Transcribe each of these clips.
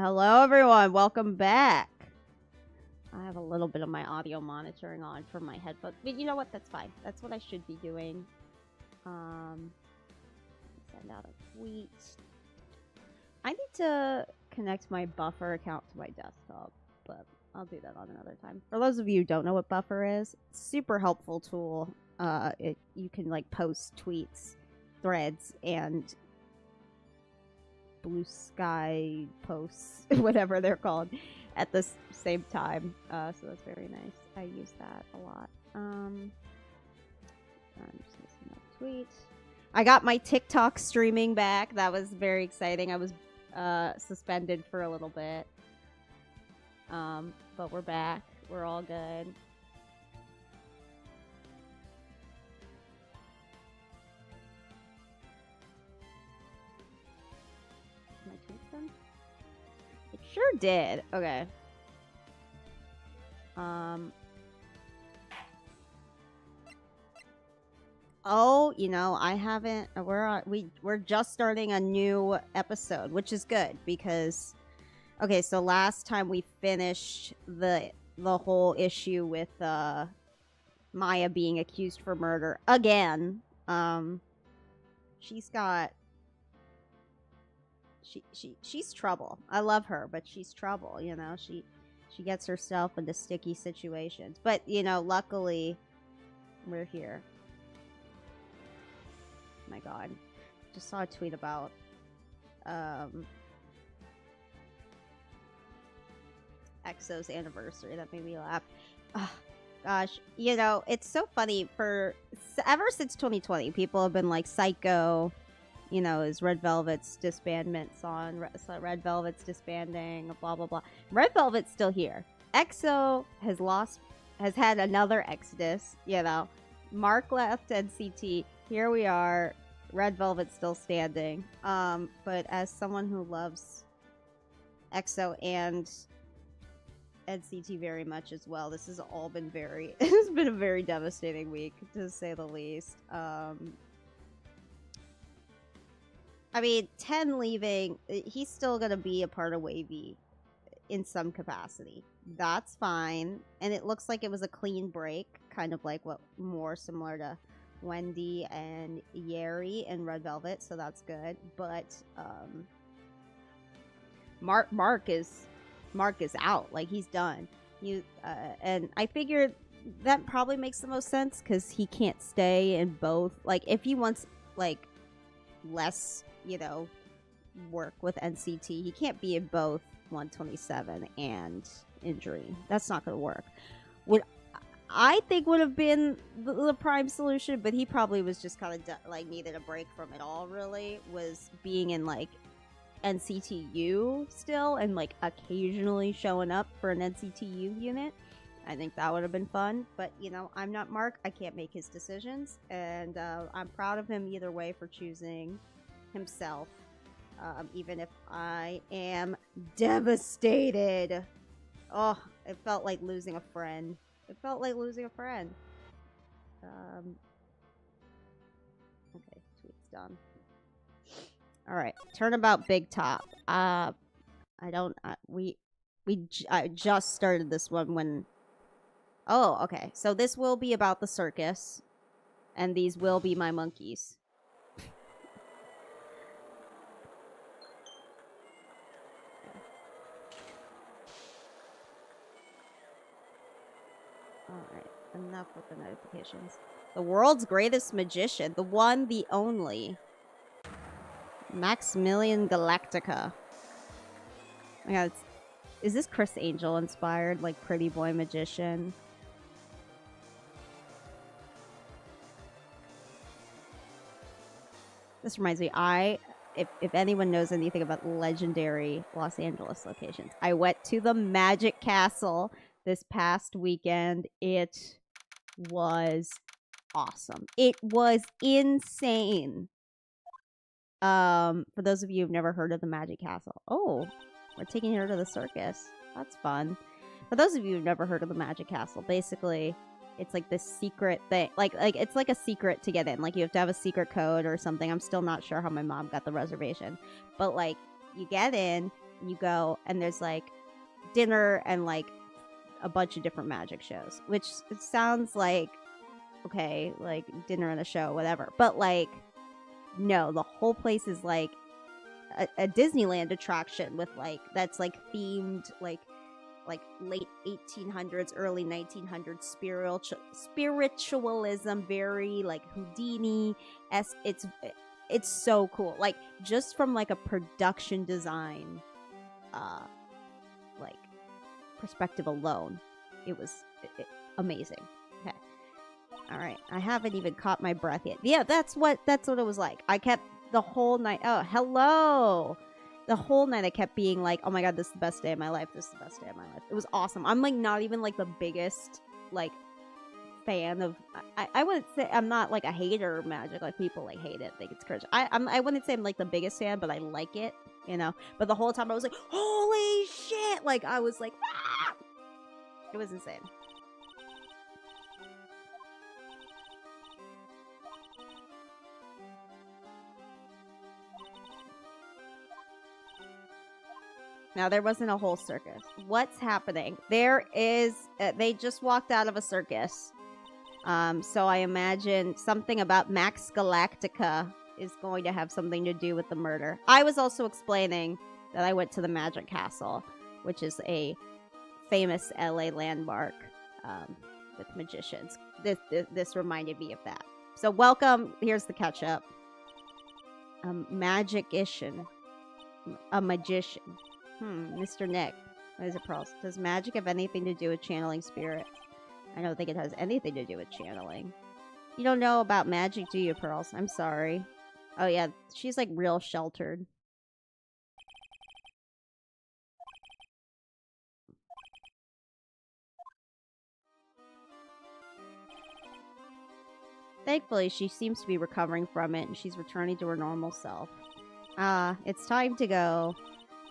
Hello, everyone. Welcome back. I have a little bit of my audio monitoring on for my headphones, but you know what? That's fine. That's what I should be doing. Send out a tweet. I need to connect my Buffer account to my desktop, but I'll do that on another time. For those of you who don't know what Buffer is, super helpful tool. You can like post tweets, threads, and blue sky posts, whatever they're called, at the same time. So that's very nice. I use that a lot. I'm just listening to tweet. I got my TikTok streaming back. That was very exciting. I was suspended for a little bit. But we're back. We're all good. My tweets done? It sure did. Okay. Oh, you know, I haven't. We're just starting a new episode, which is good because, okay, so last time we finished the whole issue with Maya being accused for murder again. She's got. She's trouble. I love her, but she's trouble. You know, she gets herself into sticky situations. But you know, luckily, we're here. My God, just saw a tweet about EXO's anniversary that made me laugh. Oh, gosh, you know, it's so funny. For ever since 2020, people have been like, Psycho, you know, is Red Velvet's disbandment song. Red Velvet's disbanding, blah blah blah. Red Velvet's still here. EXO has had another exodus. You know, Mark left NCT. Here we are. Red Velvet's still standing. But as someone who loves EXO and NCT very much as well, this has all been it's been a very devastating week, to say the least. I mean, 10 leaving, he's still going to be a part of WayV in some capacity. That's fine. And it looks like it was a clean break, kind of like what more similar to Wendy and Yeri and Red Velvet, so that's good. But Mark is out. Like, he's done. And I figured that probably makes the most sense because he can't stay in both. Like, if he wants like less, you know, work with NCT, he can't be in both 127 and Injury. That's not going to work. What I think would have been the prime solution, but he probably was just kind of like needed a break from it all, really, was being in like NCTU still and like occasionally showing up for an NCTU unit. I think that would have been fun, but you know, I'm not Mark. I can't make his decisions, and I'm proud of him either way for choosing himself, even if I am devastated. Oh, it felt like losing a friend. It felt like losing a friend. Okay, tweet's done. All right, turnabout Big Top. I just started this one when. Oh, okay. So this will be about the circus, and these will be my monkeys. Alright, enough with the notifications. The world's greatest magician. The one, the only. Maximilian Galactica. Oh my God, is this Chris Angel inspired? Like, Pretty Boy Magician? This reminds me, if anyone knows anything about legendary Los Angeles locations, I went to the Magic Castle this past weekend. It was awesome. It was insane. For those of you who've never heard of the Magic Castle. Oh, we're taking her to the circus. That's fun. For those of you who've never heard of the Magic Castle, basically, it's like this secret thing. Like it's like a secret to get in. Like, you have to have a secret code or something. I'm still not sure how my mom got the reservation. But, like, you get in, You go, and there's like dinner and like a bunch of different magic shows, which it sounds like okay, like dinner and a show, whatever. But like, no, the whole place is like a Disneyland attraction with like that's like themed like late 1800s, early 1900s spiritualism, very like Houdini. It's so cool. Like just from like a production design, like perspective alone, it was amazing. Okay, all right. I haven't even caught my breath yet. Yeah, that's what it was like. I kept the whole night. Oh, hello. The whole night I kept being like, oh my god, this is the best day of my life. This is the best day of my life. It was awesome. I'm like not even like the biggest like fan of I wouldn't say I'm not like a hater of magic. Like people like hate it, think it's cringe. I wouldn't say I'm like the biggest fan, but I like it, you know. But the whole time I was like, holy shit! Like I was like, ah! It was insane. Now, there wasn't a whole circus. What's happening? There is... they just walked out of a circus. So I imagine something about Max Galactica is going to have something to do with the murder. I was also explaining that I went to the Magic Castle, which is a famous LA landmark with magicians. This reminded me of that. So welcome. Here's the catch-up. Magician. A magician. Mr. Nick. What is it, Pearls? Does magic have anything to do with channeling spirits? I don't think it has anything to do with channeling. You don't know about magic, do you, Pearls? I'm sorry. Oh, yeah. She's, like, real sheltered. Thankfully, she seems to be recovering from it, and she's returning to her normal self. It's time to go.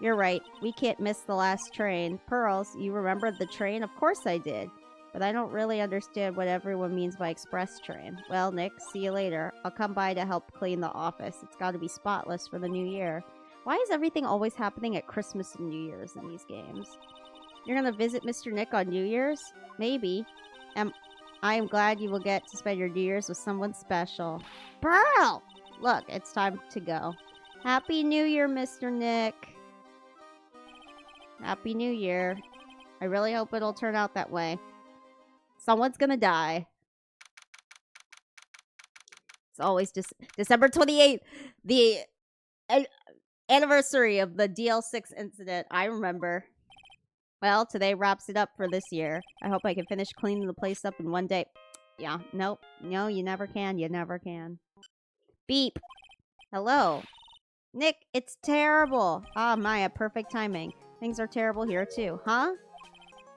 You're right. We can't miss the last train. Pearls, you remembered the train? Of course I did. But I don't really understand what everyone means by express train. Well, Nick, see you later. I'll come by to help clean the office. It's got to be spotless for the new year. Why is everything always happening at Christmas and New Year's in these games? You're going to visit Mr. Nick on New Year's? Maybe. I am glad you will get to spend your New Year's with someone special. Pearl! Look, it's time to go. Happy New Year, Mr. Nick. Happy New Year. I really hope it'll turn out that way. Someone's gonna die. It's always just December 28th, the anniversary of the DL6 incident. I remember. Well, today wraps it up for this year. I hope I can finish cleaning the place up in one day. Yeah, nope. No, you never can. You never can. Beep. Hello. Nick, it's terrible. Ah, Maya, perfect timing. Things are terrible here, too. Huh?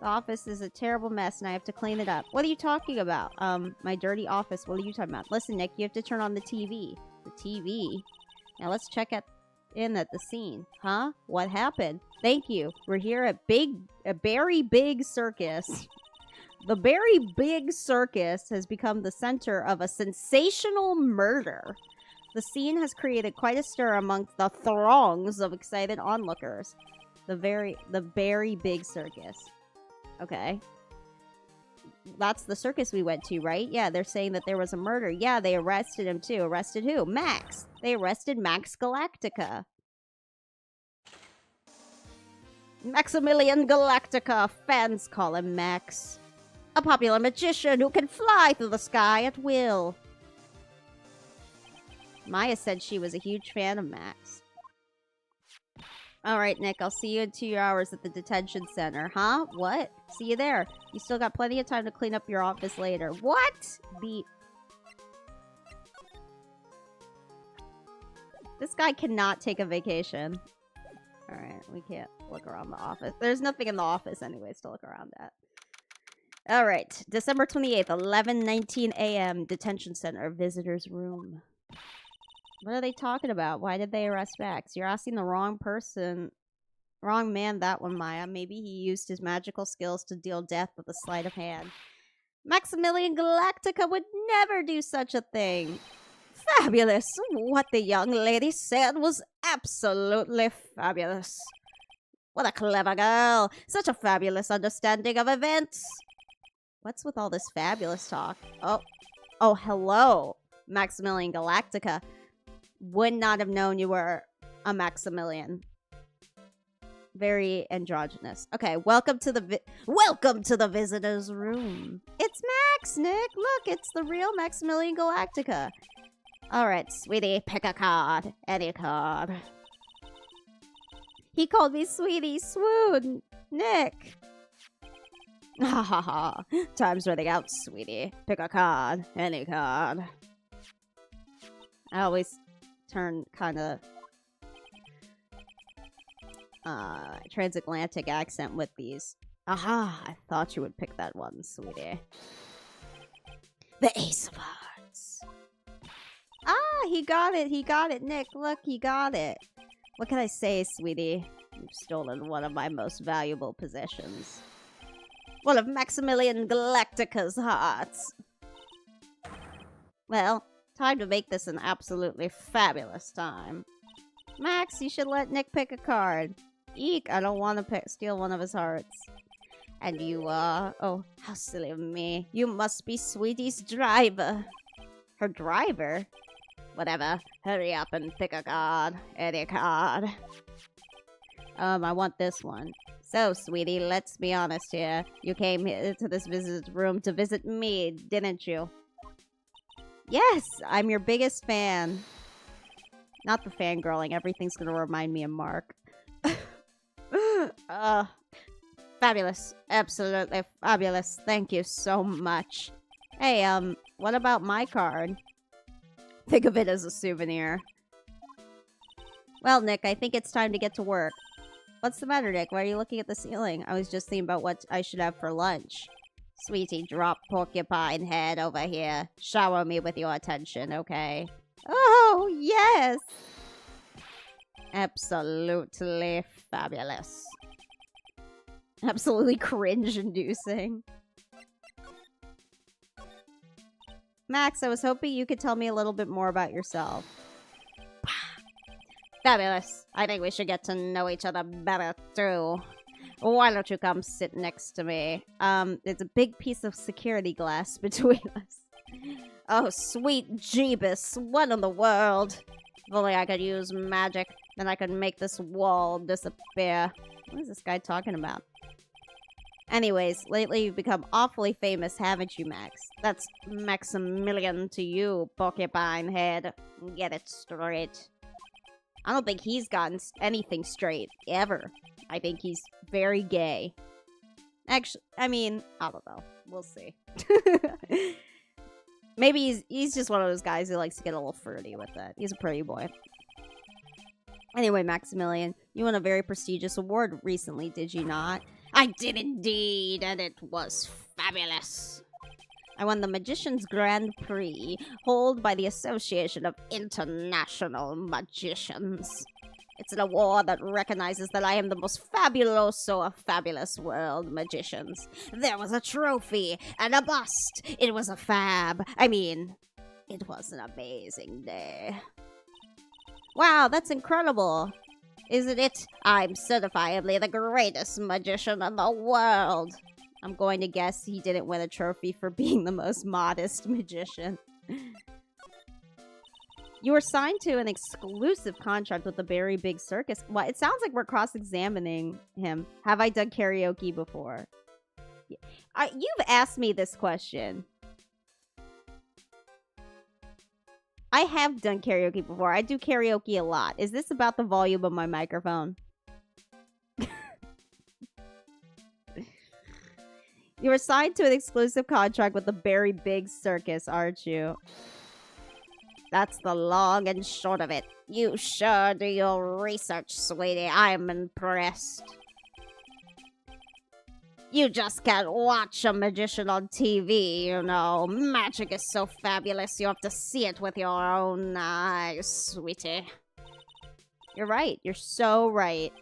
The office is a terrible mess, and I have to clean it up. What are you talking about? My dirty office. What are you talking about? Listen, Nick, you have to turn on the TV. The TV? Now let's check in at the scene. Huh? What happened? Thank you. We're here at a Berry Big Circus. The Berry Big Circus has become the center of a sensational murder. The scene has created quite a stir amongst the throngs of excited onlookers. The Berry Big Circus. Okay. That's the circus we went to, right? Yeah, they're saying that there was a murder. Yeah, they arrested him too. Arrested who? Max. They arrested Max Galactica. Maximilian Galactica. Fans call him Max. A popular magician who can fly through the sky at will. Maya said she was a huge fan of Max. Alright, Nick, I'll see you in 2 hours at the detention center. Huh? What? See you there. You still got plenty of time to clean up your office later. What? Beep. This guy cannot take a vacation. Alright, we can't look around the office. There's nothing in the office anyways to look around at. Alright, December 28th, 11:19 a.m. Detention center, visitor's room. What are they talking about? Why did they arrest Max? You're asking the wrong person. Wrong man, that one, Maya. Maybe he used his magical skills to deal death with a sleight of hand. Maximilian Galactica would never do such a thing. Fabulous. What the young lady said was absolutely fabulous. What a clever girl. Such a fabulous understanding of events. What's with all this fabulous talk? Oh, hello, Maximilian Galactica. Would not have known you were a Maximilian. Very androgynous. Okay, welcome to the visitor's room. It's Max, Nick. Look, it's the real Maximilian Galactica. All right, sweetie, pick a card. Any card. He called me sweetie. Swoon. Nick. Ha ha ha. Time's running out, sweetie. Pick a card. Any card. I always turn kind of transatlantic accent with these. Aha, I thought you would pick that one, sweetie. The Ace of Hearts. Ah, he got it, Nick. Look, he got it. What can I say, sweetie? You've stolen one of my most valuable possessions. One of Maximilian Galactica's hearts. Well, time to make this an absolutely fabulous time. Max, you should let Nick pick a card. Eek, I don't want to steal one of his hearts. And you are... Oh, how silly of me. You must be Sweetie's driver. Her driver? Whatever. Hurry up and pick a card. Any card. I want this one. So, sweetie, let's be honest here. You came here to this visitor's room to visit me, didn't you? Yes, I'm your biggest fan. Not the fangirling. Everything's gonna remind me of Mark. Fabulous. Absolutely fabulous. Thank you so much. Hey, what about my card? Think of it as a souvenir. Well, Nick, I think it's time to get to work. What's the matter, Nick? Why are you looking at the ceiling? I was just thinking about what I should have for lunch. Sweetie, drop porcupine head over here. Shower me with your attention, okay? Oh, yes! Absolutely fabulous. Absolutely cringe-inducing. Max, I was hoping you could tell me a little bit more about yourself. Fabulous. I think we should get to know each other better, too. Why don't you come sit next to me? There's a big piece of security glass between us. Oh, sweet Jeebus. What in the world? If only I could use magic, then I could make this wall disappear. What is this guy talking about? Anyways, lately you've become awfully famous, haven't you, Max? That's Maximilian to you, porcupine head. Get it straight. I don't think he's gotten anything straight, ever. I think he's very gay. Actually, I mean, I don't know. We'll see. Maybe he's just one of those guys who likes to get a little flirty with it. He's a pretty boy. Anyway, Maximilian, you won a very prestigious award recently, did you not? I did indeed, and it was fabulous. I won the Magician's Grand Prix, held by the Association of International Magicians. It's an award that recognizes that I am the most fabuloso of fabulous world magicians. There was a trophy and a bust. It was a fab. I mean, it was an amazing day. Wow, that's incredible. Isn't it? I'm certifiably the greatest magician in the world. I'm going to guess he didn't win a trophy for being the most modest magician. You were signed to an exclusive contract with the Very Big Circus. Well, it sounds like we're cross-examining him. Have I done karaoke before? You've asked me this question. I have done karaoke before. I do karaoke a lot. Is this about the volume of my microphone? You were signed to an exclusive contract with the Very Big Circus, aren't you? That's the long and short of it. You sure do your research, sweetie. I'm impressed. You just can't watch a magician on TV, you know. Magic is so fabulous, you have to see it with your own eyes, sweetie. You're right. You're so right.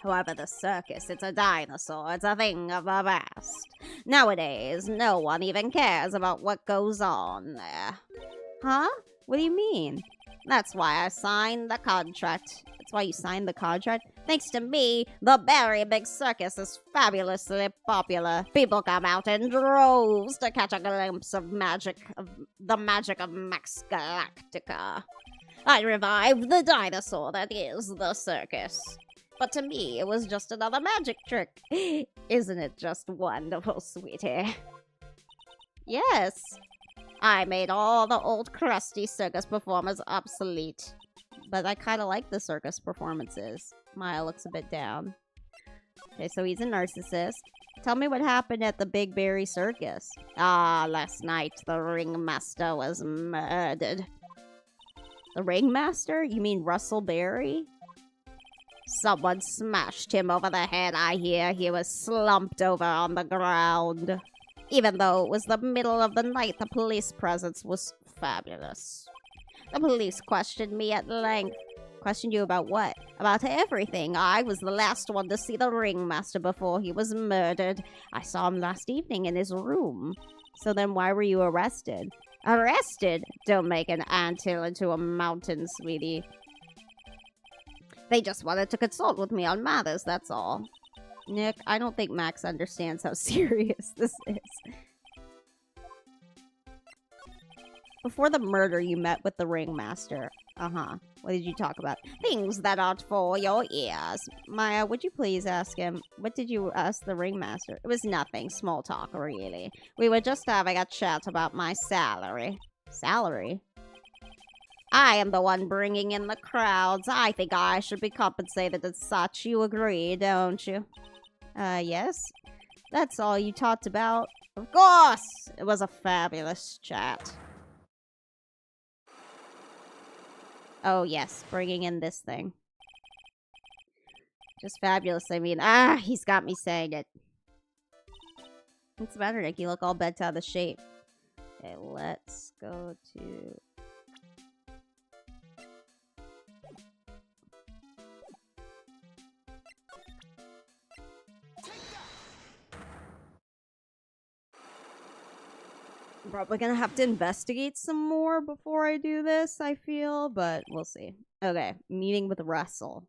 However, the circus, it's a dinosaur. It's a thing of the past. Nowadays, no one even cares about what goes on there. Huh? What do you mean? That's why I signed the contract. It's That's why you signed the contract? Thanks to me, the Berry Big Circus is fabulously popular. People come out in droves to catch a glimpse of the magic of Max Galactica. I revived the dinosaur that is the circus. But to me, it was just another magic trick. Isn't it just wonderful, sweetie? Yes. I made all the old crusty circus performers obsolete. But I kind of like the circus performances. Maya looks a bit down. Okay, so he's a narcissist. Tell me what happened at the Big Berry Circus. Last night the ringmaster was murdered. The ringmaster? You mean Russell Berry? Someone smashed him over the head, I hear. He was slumped over on the ground. Even though it was the middle of the night, the police presence was fabulous. The police questioned me at length. Questioned you about what? About everything. I was the last one to see the ringmaster before he was murdered. I saw him last evening in his room. So then why were you arrested? Arrested? Don't make an anthill into a mountain, sweetie. They just wanted to consult with me on matters, that's all. Nick, I don't think Max understands how serious this is. Before the murder, you met with the ringmaster. Uh-huh. What did you talk about? Things that aren't for your ears. Maya, would you please ask him? What did you ask the ringmaster? It was nothing. Small talk, really. We were just having a chat about my salary. Salary? I am the one bringing in the crowds. I think I should be compensated as such. You agree, don't you? Yes. That's all you talked about? Of course! It was a fabulous chat. Oh, yes. Bringing in this thing. Just fabulous, I mean. He's got me saying it. What's the matter, Nick? You look all bent out of shape. Okay, let's go to... I'm probably gonna have to investigate some more before I do this, I feel, but we'll see. Okay, meeting with Russell.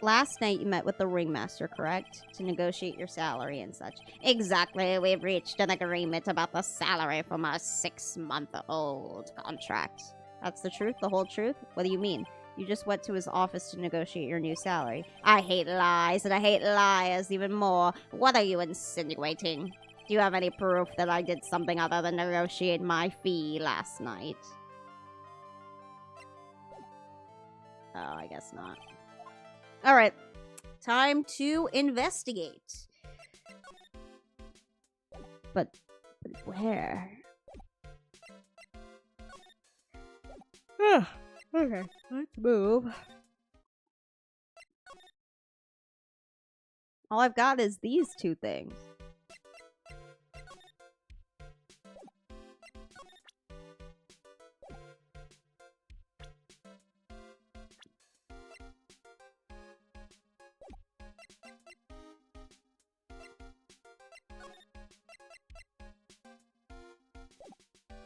Last night you met with the ringmaster, correct? To negotiate your salary and such. Exactly, we've reached an agreement about the salary from our 6-month-old contract. That's the truth? The whole truth? What do you mean? You just went to his office to negotiate your new salary. I hate lies, and I hate liars even more. What are you insinuating? Do you have any proof that I did something other than negotiate my fee last night? Oh, I guess not. Alright. Time to investigate. But where? Okay, let's move. All I've got is these two things.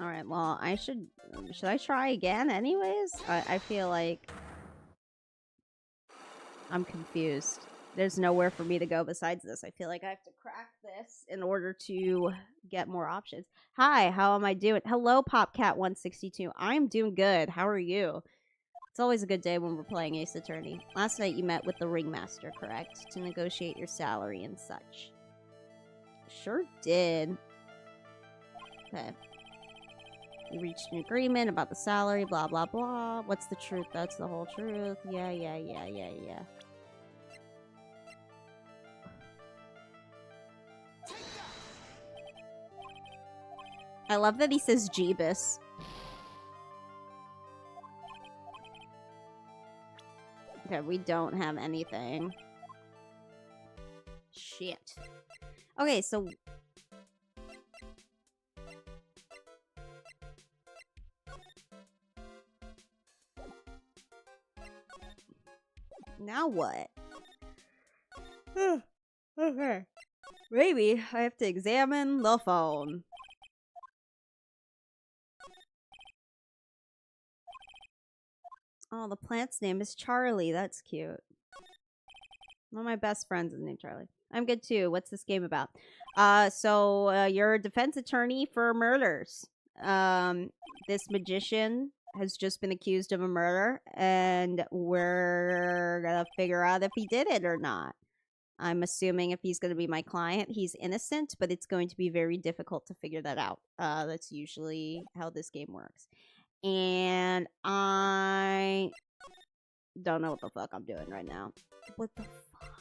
Alright, well, should I try again anyways? I feel like I'm confused. There's nowhere for me to go besides this. I feel like I have to crack this in order to get more options. Hi, how am I doing? Hello, PopCat162. I'm doing good. How are you? It's always a good day when we're playing Ace Attorney. Last night you met with the ringmaster, correct? To negotiate your salary and such. Sure did. Okay. We reached an agreement about the salary, blah, blah, blah. What's the truth? That's the whole truth. Yeah. I love that he says Jeebus. Okay, we don't have anything. Shit. Okay, so... Now what? Okay. Maybe I have to examine the phone. Oh, the plant's name is Charlie. That's cute. One of my best friends is named Charlie. I'm good too. What's this game about? You're a defense attorney for murders. This magician has just been accused of a murder, and we're gonna figure out if he did it or not. I'm assuming if he's going to be my client, he's innocent, but it's going to be very difficult to figure that out. That's usually how this game works. And I don't know what the fuck I'm doing right now. What the fuck?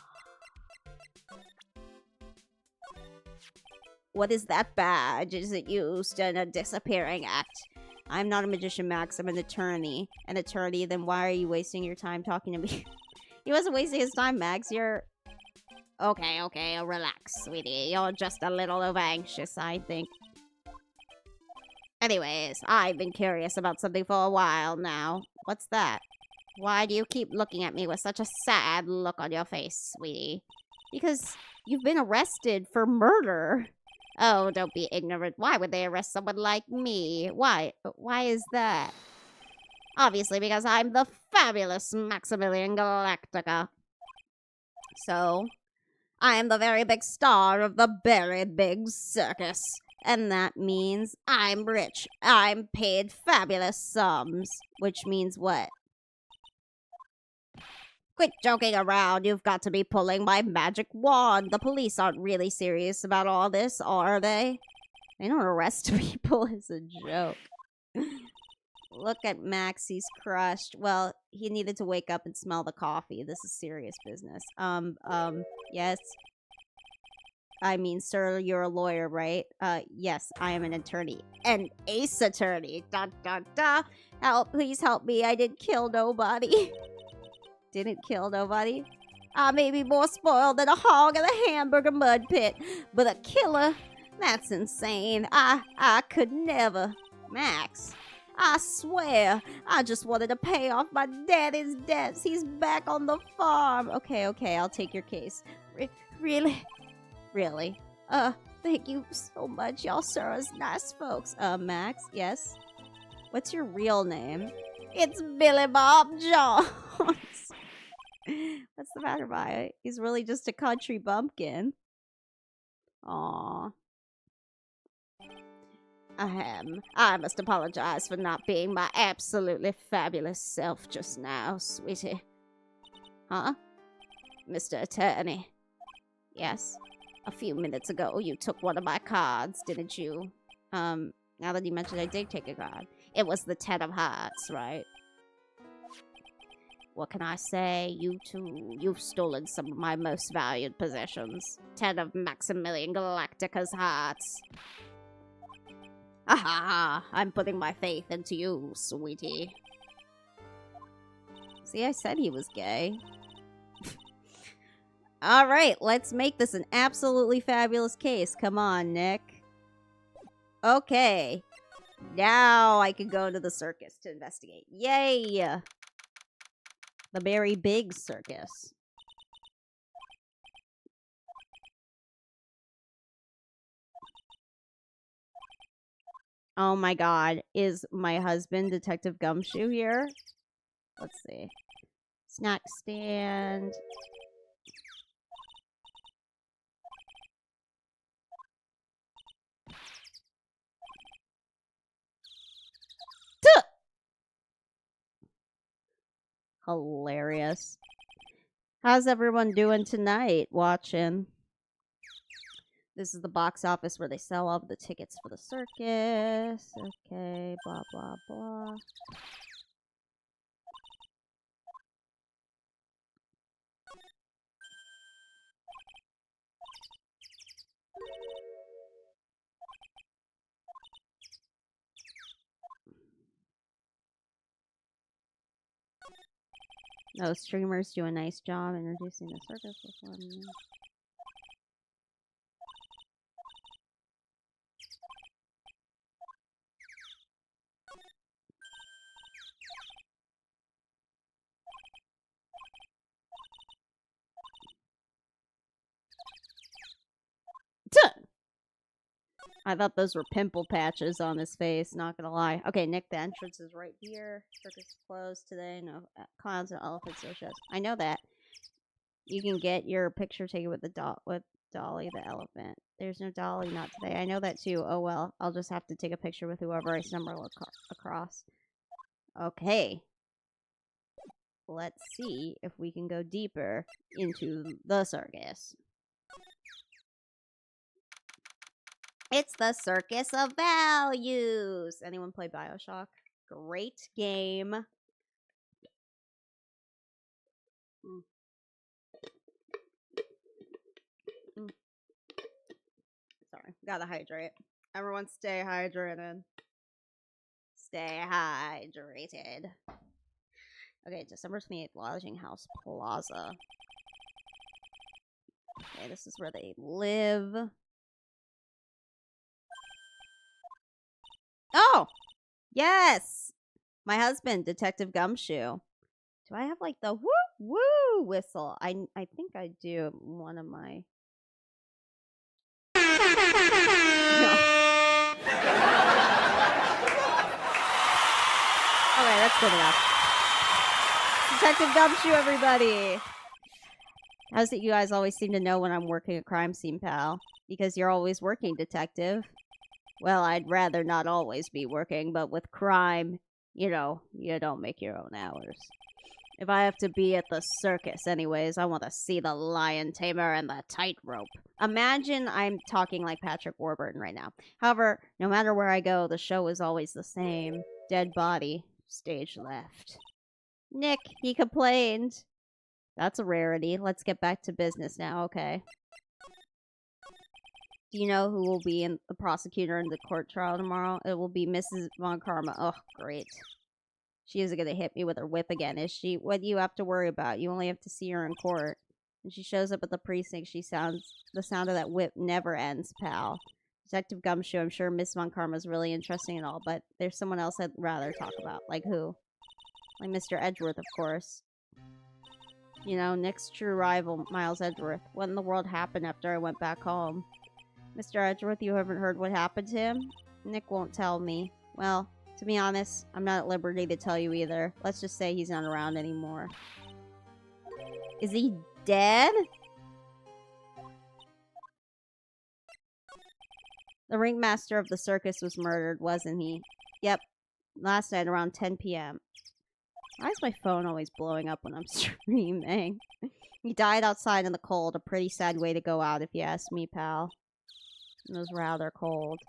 What is that badge? Is it used in a disappearing act? I'm not a magician, Max. I'm an attorney. An attorney, then why are you wasting your time talking to me? He wasn't wasting his time, Max. You're... Okay, relax, sweetie. You're just a little over anxious, I think. Anyways, I've been curious about something for a while now. What's that? Why do you keep looking at me with such a sad look on your face, sweetie? Because you've been arrested for murder. Oh, don't be ignorant. Why would they arrest someone like me? Why? Why is that? Obviously, because I'm the fabulous Maximilian Galactica. So... I am the very big star of the very big circus. And that means I'm rich. I'm paid fabulous sums. Which means what? Quit joking around. You've got to be pulling my magic wand. The police aren't really serious about all this, are they? They don't arrest people. It's a joke. Look at Max. He's crushed. Well, he needed to wake up and smell the coffee. This is serious business. Yes. I mean, sir, you're a lawyer, right? Yes, I am an attorney. An ace attorney. Da da da. Help, please help me. I didn't kill nobody. Didn't kill nobody? I may be more spoiled than a hog in a hamburger mud pit. But a killer? That's insane. I could never. Max. I swear, I just wanted to pay off my daddy's debts. He's back on the farm. Okay, I'll take your case. Really? Really? Thank you so much. Y'all sure is nice folks. Max, yes? What's your real name? It's Billy Bob Jones. What's the matter, by? He's really just a country bumpkin. Aww. I must apologize for not being my absolutely fabulous self just now, sweetie. Huh? Mr. Attorney. Yes? A few minutes ago, you took one of my cards, didn't you? Now that you mentioned, I did take a card. It was the 10 of Hearts, right? What can I say? You two, you've stolen some of my most valued possessions. 10 of Maximilian Galactica's hearts. Aha! I'm putting my faith into you, sweetie. See, I said he was gay. Alright, let's make this an absolutely fabulous case. Come on, Nick. Okay. Now I can go to the circus to investigate. Yay! The very big circus. Oh my god. Is my husband Detective Gumshoe here? Let's see. Snack stand. Tuh! Hilarious. How's everyone doing tonight watching? This is the box office where they sell all the tickets for the circus. Okay, blah, blah, blah. Those streamers do a nice job introducing the circus before me. I thought those were pimple patches on his face, not gonna lie. Okay, Nick, the entrance is right here. Circus is closed today. No clowns and elephants, no shows. I know that. You can get your picture taken with with Dolly the elephant. There's no Dolly, not today. I know that too. Oh well, I'll just have to take a picture with whoever I stumble across. Okay. Let's see if we can go deeper into the circus. It's the Circus of Values. Anyone play BioShock? Great game. Sorry, gotta hydrate. Everyone stay hydrated. Stay hydrated. Okay, December 28th, Lodging House Plaza. Okay, this is where they live. Oh! Yes! My husband, Detective Gumshoe. Do I have like the woo woo whistle? I think I do. One of my. No. Okay, that's good enough. Detective Gumshoe, everybody. How's it you guys always seem to know when I'm working a crime scene, pal? Because you're always working, detective. Well, I'd rather not always be working, but with crime, you know, you don't make your own hours. If I have to be at the circus anyways, I want to see the lion tamer and the tightrope. Imagine I'm talking like Patrick Warburton right now. However, no matter where I go, the show is always the same. Dead body, stage left. Nick, he complained. That's a rarity. Let's get back to business now, okay? Do you know who will be the prosecutor in the court trial tomorrow? It will be Mrs. Von Karma. Oh, great. She isn't going to hit me with her whip again, is she? What do you have to worry about? You only have to see her in court. When she shows up at the precinct, the sound of that whip never ends, pal. Detective Gumshoe, I'm sure Miss Von Karma is really interesting and all, but there's someone else I'd rather talk about. Like who? Like Mr. Edgeworth, of course. You know, Nick's true rival, Miles Edgeworth. What in the world happened after I went back home? Mr. Edgeworth, you haven't heard what happened to him? Nick won't tell me. Well, to be honest, I'm not at liberty to tell you either. Let's just say he's not around anymore. Is he dead? The ringmaster of the circus was murdered, wasn't he? Yep. Last night around 10 p.m. Why is my phone always blowing up when I'm streaming? He died outside in the cold. A pretty sad way to go out, if you ask me, pal. It was rather cold.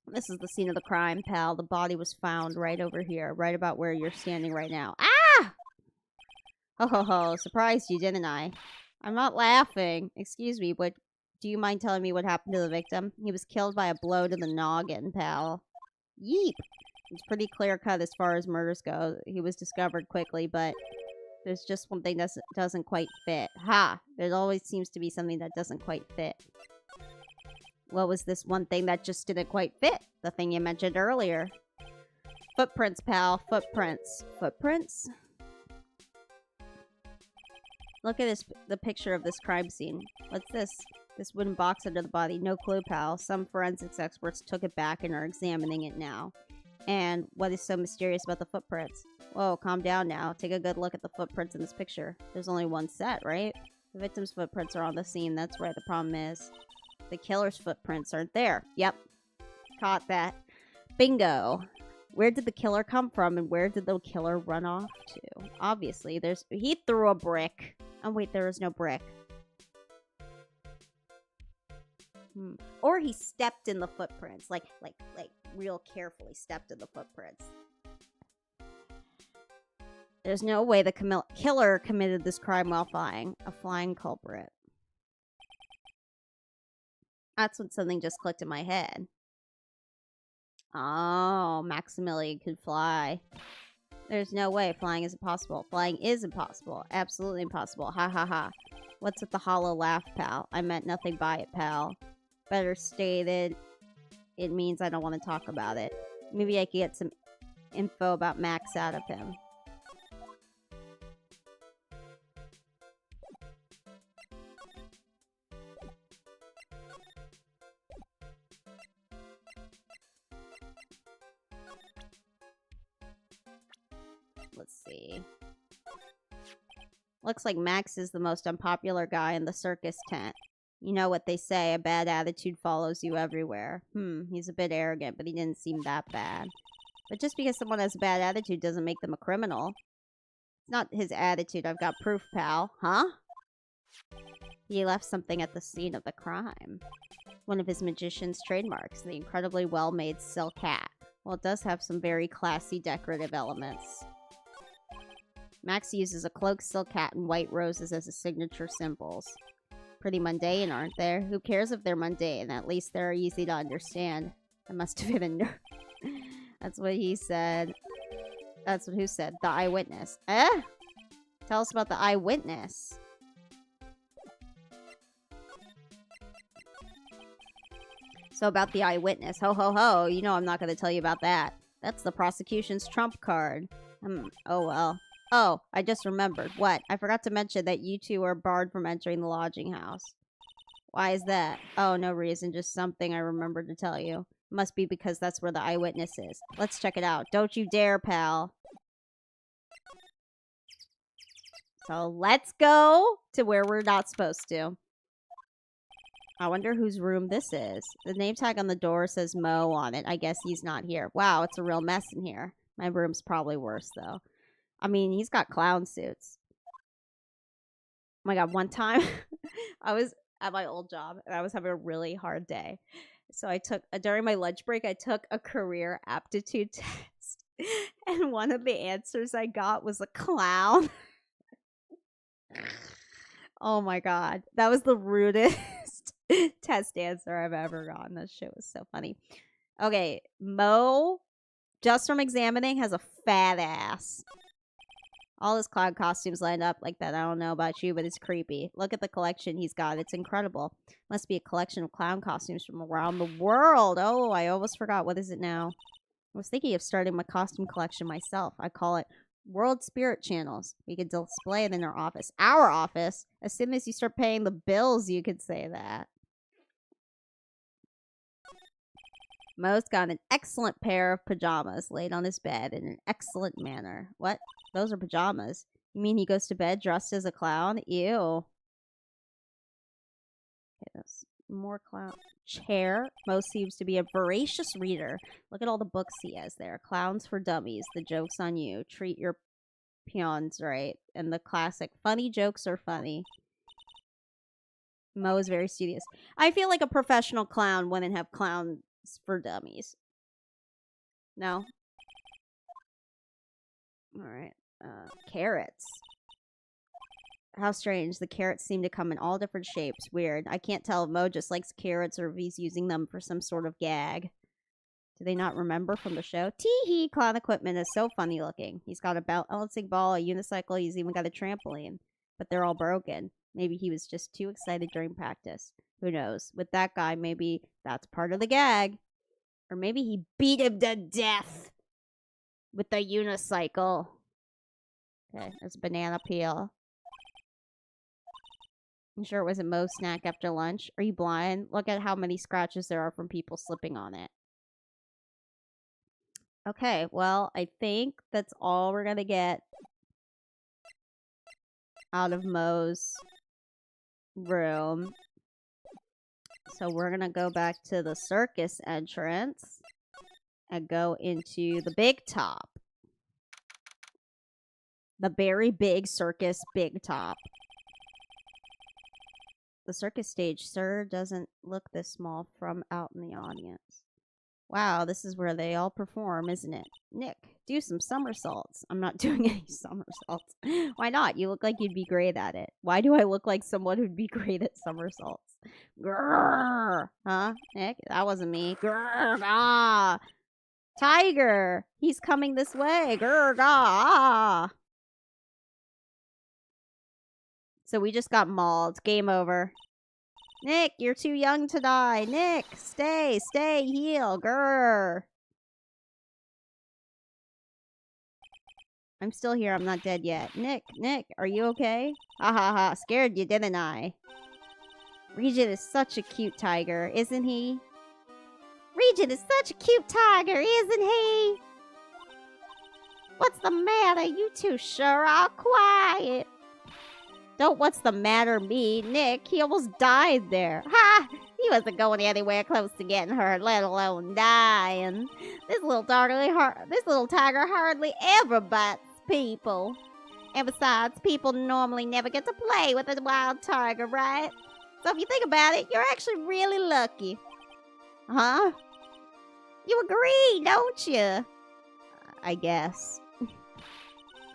This is the scene of the crime, pal. The body was found right over here, right about where you're standing right now. Ah! Ho ho ho, surprised you, didn't I? I'm not laughing. Excuse me, but do you mind telling me what happened to the victim? He was killed by a blow to the noggin, pal. Yeep. It's pretty clear-cut as far as murders go. He was discovered quickly, but there's just one thing that doesn't quite fit. Ha! There always seems to be something that doesn't quite fit. What was this one thing that just didn't quite fit? The thing you mentioned earlier. Footprints, pal. Footprints. Footprints? Look at the picture of this crime scene. What's this? This wooden box under the body. No clue, pal. Some forensics experts took it back and are examining it now. And what is so mysterious about the footprints? Whoa, calm down now. Take a good look at the footprints in this picture. There's only one set, right? The victim's footprints are on the scene. That's right. The problem is the killer's footprints aren't there. Yep. Caught that. Bingo. Where did the killer come from and where did the killer run off to? Obviously, he threw a brick. Oh, wait, there was no brick. Or he stepped in the footprints. Like real carefully stepped in the footprints. There's no way the killer committed this crime while flying. A flying culprit. That's when something just clicked in my head. Oh, Maximilian could fly. There's no way flying is impossible. Flying is impossible. Absolutely impossible. Ha ha ha. What's with the hollow laugh, pal? I meant nothing by it, pal. Better stated, it means I don't want to talk about it. Maybe I could get some info about Max out of him. Let's see. Looks like Max is the most unpopular guy in the circus tent. You know what they say, a bad attitude follows you everywhere. He's a bit arrogant, but he didn't seem that bad. But just because someone has a bad attitude doesn't make them a criminal. It's not his attitude, I've got proof, pal. Huh? He left something at the scene of the crime. One of his magician's trademarks, the incredibly well-made silk hat. Well, it does have some very classy decorative elements. Max uses a cloak, silk hat, and white roses as his signature symbols. Pretty mundane, aren't they? Who cares if they're mundane? At least they're easy to understand. That must have been a nerd. That's what he said. That's what who said? The eyewitness. Eh? Tell us about the eyewitness. So about the eyewitness. Ho, ho, ho. You know I'm not going to tell you about that. That's the prosecution's trump card. Oh, well. Oh, I just remembered. What? I forgot to mention that you two are barred from entering the lodging house. Why is that? Oh, no reason. Just something I remembered to tell you. Must be because that's where the eyewitness is. Let's check it out. Don't you dare, pal. So let's go to where we're not supposed to. I wonder whose room this is. The name tag on the door says Mo on it. I guess he's not here. Wow, it's a real mess in here. My room's probably worse, though. I mean, he's got clown suits. Oh my god, one time I was at my old job and I was having a really hard day. So I took, during my lunch break, I took a career aptitude test. And one of the answers I got was a clown. Oh my god. That was the rudest test answer I've ever gotten. That shit was so funny. Okay, Mo, just from examining, has a fat ass. All his clown costumes lined up like that. I don't know about you, but it's creepy. Look at the collection he's got. It's incredible. Must be a collection of clown costumes from around the world. Oh, I almost forgot. What is it now? I was thinking of starting my costume collection myself. I call it World Spirit Channels. We could display it in our office. Our office? As soon as you start paying the bills, you could say that. Mo's got an excellent pair of pajamas laid on his bed in an excellent manner. What? Those are pajamas. You mean he goes to bed dressed as a clown? Ew. Okay, that's more clown. Chair. Mo seems to be a voracious reader. Look at all the books he has there. Clowns for Dummies. The joke's on you. Treat your peons right. And the classic, funny jokes are funny. Mo is very studious. I feel like a professional clown wouldn't have clowns for dummies. No? Alright. Carrots. How strange. The carrots seem to come in all different shapes. Weird. I can't tell if Mo just likes carrots or if he's using them for some sort of gag. Do they not remember from the show? Tee-hee! Clown equipment is so funny looking. He's got a balancing ball, a unicycle, he's even got a trampoline. But they're all broken. Maybe he was just too excited during practice. Who knows? With that guy, maybe that's part of the gag. Or maybe he beat him to death with the unicycle. Okay, there's a banana peel. You sure it wasn't Mo's snack after lunch? Are you blind? Look at how many scratches there are from people slipping on it. Okay, well, I think that's all we're gonna get out of Mo's room. So we're gonna go back to the circus entrance and go into the big top. The very big circus big top. The circus stage, sir, doesn't look this small from out in the audience. Wow, this is where they all perform, isn't it? Nick, do some somersaults. I'm not doing any somersaults. Why not? You look like you'd be great at it. Why do I look like someone who'd be great at somersaults? Grrr! Huh, Nick? That wasn't me. Grrr! Ah! Tiger! He's coming this way. Grrr! Ah! So we just got mauled. Game over. Nick, you're too young to die. Nick, stay, heal. Grrr. I'm still here. I'm not dead yet. Nick, are you okay? Ha ha ha. Scared you, didn't I? Regent is such a cute tiger, isn't he? Regent is such a cute tiger, isn't he? What's the matter? You two sure are quiet. Don't what's the matter me, Nick. He almost died there. Ha! He wasn't going anywhere close to getting hurt, let alone dying. This little tiger hardly ever bites people. And besides, people normally never get to play with a wild tiger, right? So if you think about it, you're actually really lucky. Huh? You agree, don't you? I guess.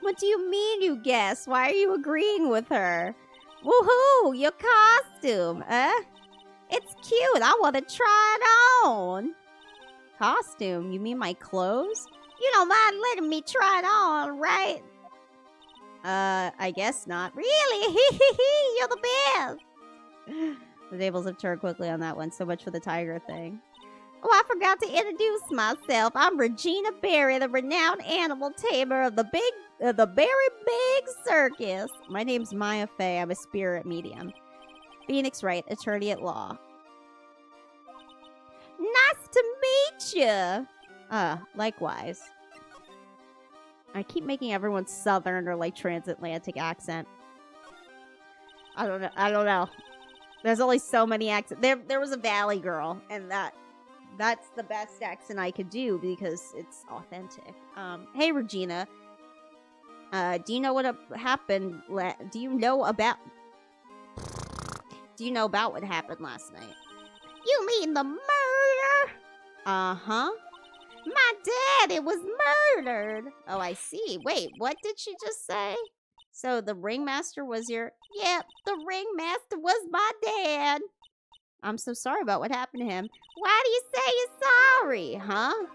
What do you mean you guess? Why are you agreeing with her? Woohoo! Your costume, It's cute. I want to try it on. Costume? You mean my clothes? You don't mind letting me try it on, right? I guess not. Really? You're the best. The tables have turned quickly on that one. So much for the tiger thing. Oh, I forgot to introduce myself. I'm Regina Berry, the renowned animal tamer of the Berry Big Circus. My name's Maya Fey. I'm a spirit medium. Phoenix Wright, attorney at law. Nice to meet you. Likewise. I keep making everyone southern or like transatlantic accent. I don't know. There's only so many accents. There was a Valley Girl, and that's the best accent I could do because it's authentic. Hey Regina. Do you know what happened? Do you know about what happened last night? You mean the murder? Uh-huh. My daddy was murdered. Oh, I see. Wait, what did she just say? So the ringmaster was your... Yep, the ringmaster was my dad. I'm so sorry about what happened to him. Why do you say you're sorry, huh?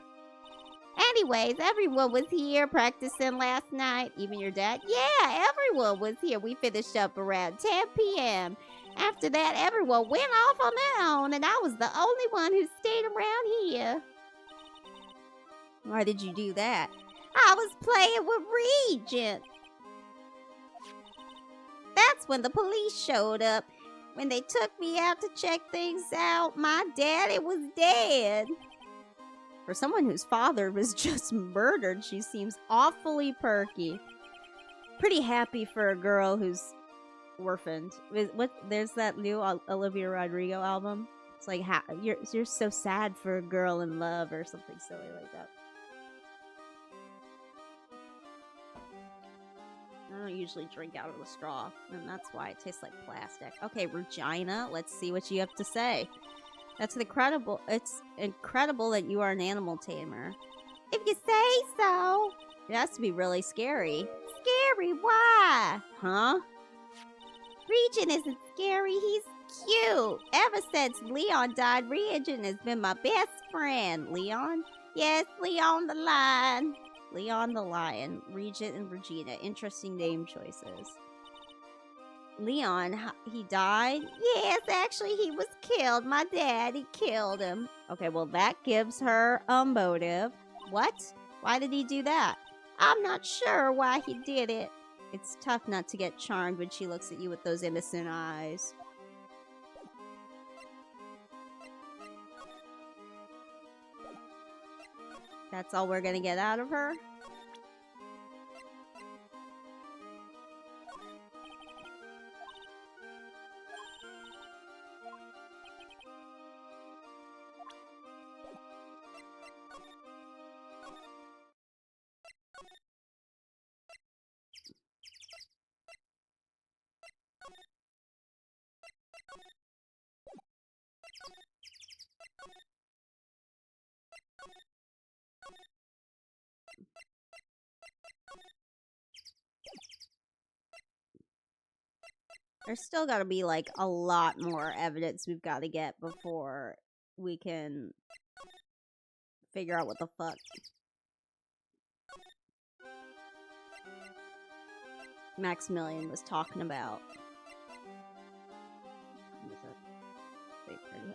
Anyways, everyone was here practicing last night. Even your dad? Yeah, everyone was here. We finished up around 10 p.m. After that, everyone went off on their own, and I was the only one who stayed around here. Why did you do that? I was playing with Regent. That's when the police showed up. When they took me out to check things out, my daddy was dead. For someone whose father was just murdered, she seems awfully perky. Pretty happy for a girl who's orphaned. There's that new Olivia Rodrigo album. It's like you're so sad for a girl in love or something silly like that. I don't usually drink out of the straw, and that's why it tastes like plastic. Okay, Regina, let's see what you have to say. That's incredible. It's incredible that you are an animal tamer. If you say so. It has to be really scary. Scary? Why? Huh? Regent isn't scary. He's cute. Ever since Leon died, Regent has been my best friend. Leon? Yes, Leon the Lion. Leon the Lion, Regent and Regina. Interesting name choices. Leon, he died? Yes, actually he was killed. My daddy killed him. Okay, well that gives her a motive. What? Why did he do that? I'm not sure why he did it. It's tough not to get charmed when she looks at you with those innocent eyes. That's all we're gonna get out of her? There's still got to be, like, a lot more evidence we've got to get before we can figure out what the fuck Maximilian was talking about. Wait, okay.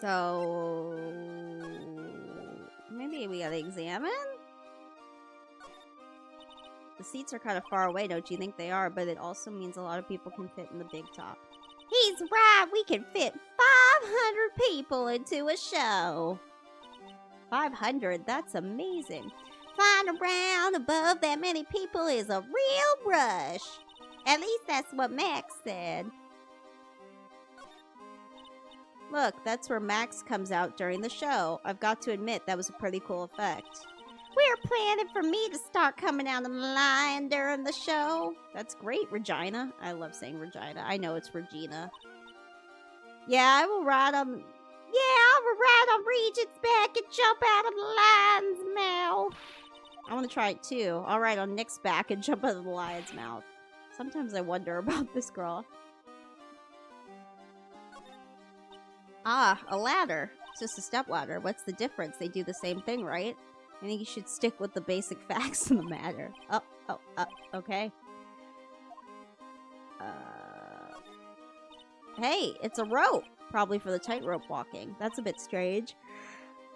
So Okay, we gotta examine. The seats are kind of far away, don't you think they are? But it also means a lot of people can fit in the big top. He's right, we can fit 500 people into a show. 500, that's amazing. Flying around above that many people is a real rush. At least that's what Max said. Look, that's where Max comes out during the show. I've got to admit, that was a pretty cool effect. We're planning for me to start coming out and lying during the show. That's great, Regina. I love saying Regina. I know it's Regina. Yeah, I will ride on... Yeah, I will ride on Regent's back and jump out of the lion's mouth. I want to try it too. I'll ride on Nick's back and jump out of the lion's mouth. Sometimes I wonder about this girl. Ah, a ladder. It's just a step ladder. What's the difference? They do the same thing, right? I think you should stick with the basic facts of the matter. Okay. Hey, it's a rope. Probably for the tightrope walking. That's a bit strange.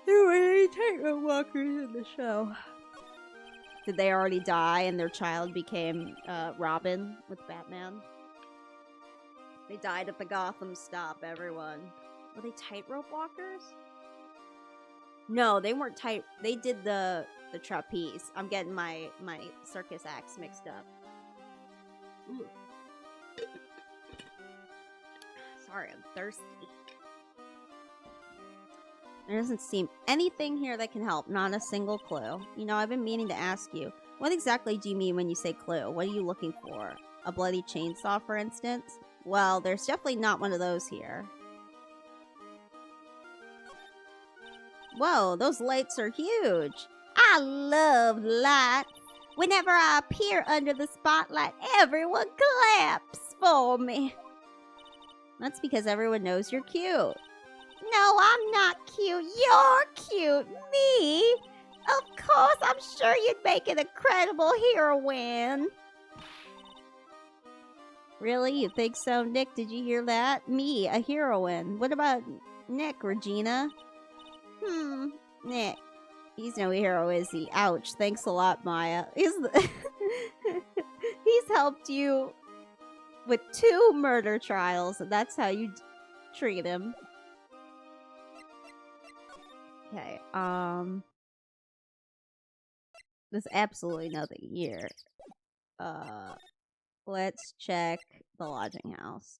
There were any tightrope walkers in the show. Did they already die and their child became Robin with Batman? They died at the Gotham stop, everyone. Were they tightrope walkers? No, they weren't tight. They did the trapeze. I'm getting my circus acts mixed up. Ooh. Sorry, I'm thirsty. There doesn't seem anything here that can help. Not a single clue. You know, I've been meaning to ask you. What exactly do you mean when you say clue? What are you looking for? A bloody chainsaw, for instance? Well, there's definitely not one of those here. Whoa, those lights are huge. I love lights. Whenever I appear under the spotlight, everyone claps for me. That's because everyone knows you're cute. No, I'm not cute. You're cute. Me? Of course, I'm sure you'd make an incredible heroine. Really? You think so, Nick? Did you hear that? Me, a heroine. What about Nick, Regina? Nick. He's no hero, is he? Ouch. Thanks a lot, Maya. He's helped you with 2 murder trials, and that's how you treat him. Okay, there's absolutely nothing here. Let's check the lodging house.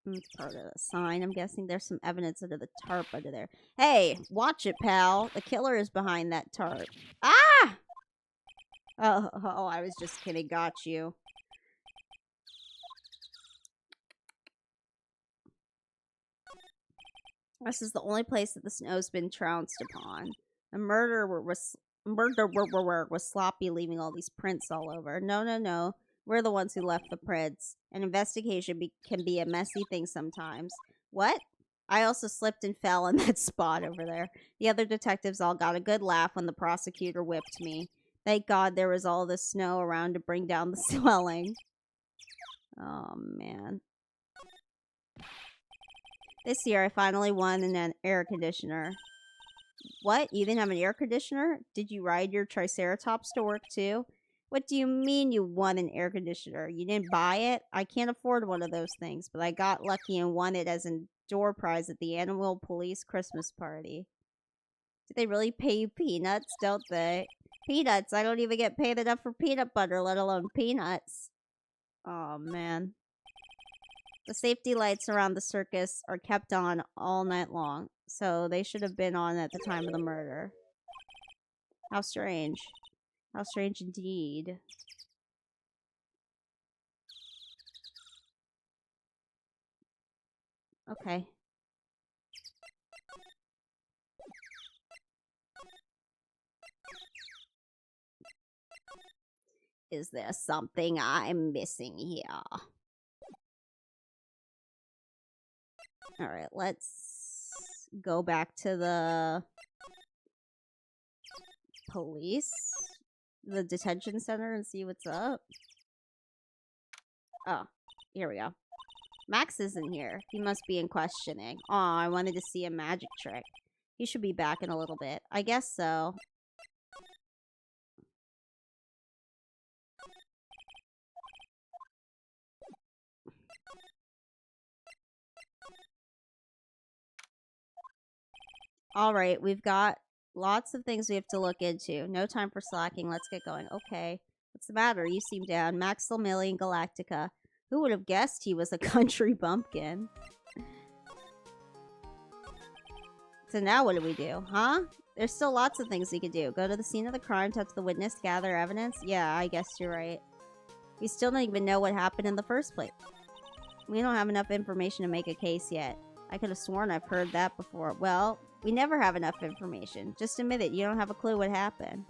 It's part of the sign. I'm guessing there's some evidence under the tarp under there. Hey, watch it, pal. The killer is behind that tarp. Ah! Oh, I was just kidding. Got you. This is the only place that the snow's been trounced upon. The murderer was sloppy, leaving all these prints all over. No. We're the ones who left the prints. An investigation can be a messy thing sometimes. What? I also slipped and fell in that spot over there. The other detectives all got a good laugh when the prosecutor whipped me. Thank God there was all this snow around to bring down the swelling. Oh, man. This year, I finally won an air conditioner. What? You didn't have an air conditioner? Did you ride your Triceratops to work, too? What do you mean you won an air conditioner? You didn't buy it? I can't afford one of those things, but I got lucky and won it as a door prize at the Animal Police Christmas party. Do they really pay you peanuts, don't they? Peanuts? I don't even get paid enough for peanut butter, let alone peanuts. Oh, man. The safety lights around the circus are kept on all night long, so they should have been on at the time of the murder. How strange. How strange indeed. Okay. Is there something I'm missing here? Alright, let's go back to the police, the detention center, and see what's up. Oh, here we go. Max isn't here. He must be in questioning. Aw, I wanted to see a magic trick. He should be back in a little bit. I guess so. All right, we've got lots of things we have to look into. No time for slacking. Let's get going. Okay. What's the matter? You seem down. Maximilian Galactica. Who would have guessed he was a country bumpkin? So now what do we do? Huh? There's still lots of things we could do. Go to the scene of the crime, touch the witness, gather evidence. Yeah, I guess you're right. We still don't even know what happened in the first place. We don't have enough information to make a case yet. I could have sworn I've heard that before. Well, we never have enough information. Just admit it. You don't have a clue what happened.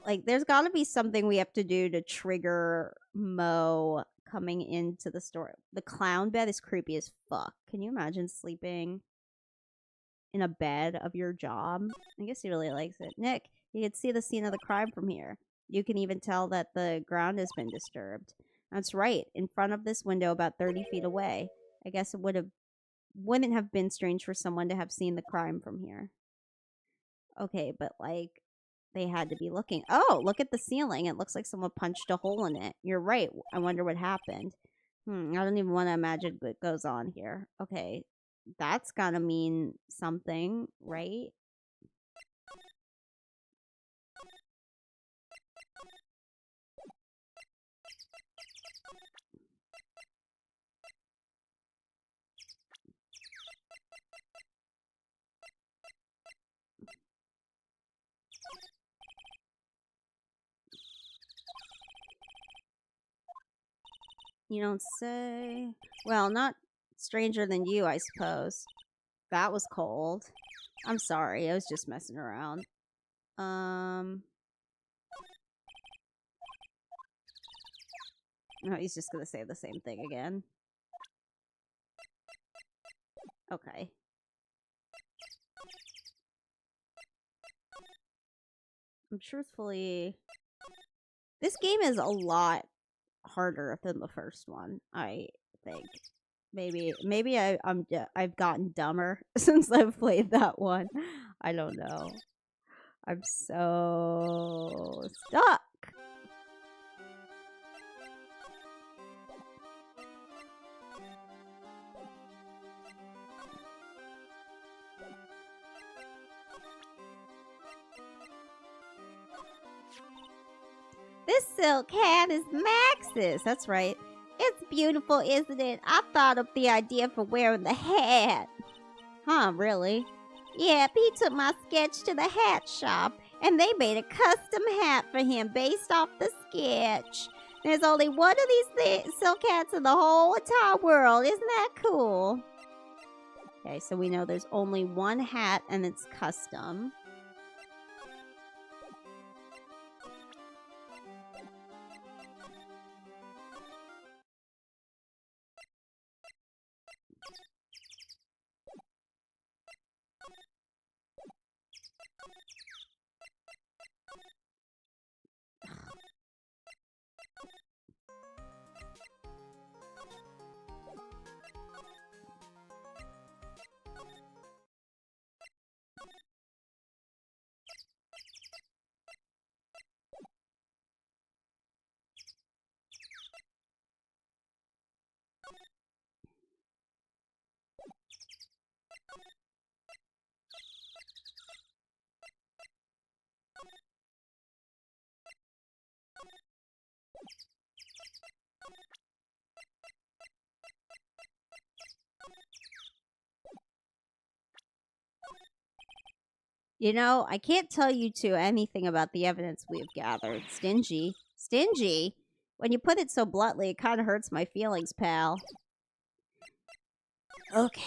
Like, there's got to be something we have to do to trigger Mo coming into the store. The clown bed is creepy as fuck. Can you imagine sleeping in a bed of your job? I guess he really likes it. Nick, you can see the scene of the crime from here. You can even tell that the ground has been disturbed. That's right, in front of this window about 30 feet away. I guess it wouldn't have been strange for someone to have seen the crime from here. Okay, but like they had to be looking. Oh, look at the ceiling. It looks like someone punched a hole in it. You're right. I wonder what happened. I don't even want to imagine what goes on here. Okay, that's gotta mean something, right? You don't say. Well, not stranger than you, I suppose. That was cold. I'm sorry. I was just messing around. No, he's just gonna say the same thing again. Okay. Truthfully, this game is a lot harder than the first one, I think. Maybe I've gotten dumber since I've played that one. I don't know. I'm so stuck. This silk hat is Max's. That's right. It's beautiful, isn't it? I thought up the idea for wearing the hat. Huh, really? Yep, he took my sketch to the hat shop, and they made a custom hat for him based off the sketch. There's only one of these silk hats in the whole entire world. Isn't that cool? Okay, so we know there's only one hat, and it's custom. You know, I can't tell you two anything about the evidence we have gathered. Stingy. Stingy? When you put it so bluntly, it kind of hurts my feelings, pal. Okay.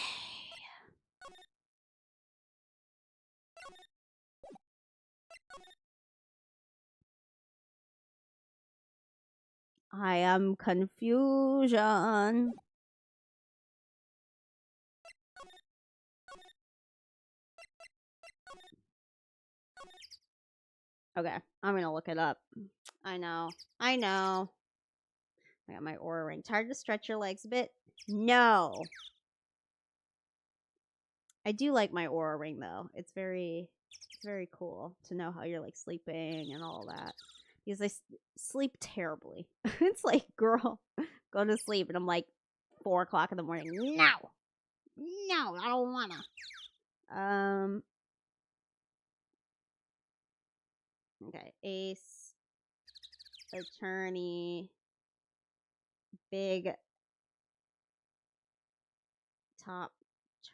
I am confusion. Okay, I'm gonna look it up. I know. I know. I got my aura ring. Tired to stretch your legs a bit? No. I do like my aura ring though. It's very cool to know how you're like sleeping and all that. Because I sleep terribly. It's like, girl, go to sleep, and I'm like 4 o'clock in the morning. No, no, I don't wanna. Okay, ace, attorney, big top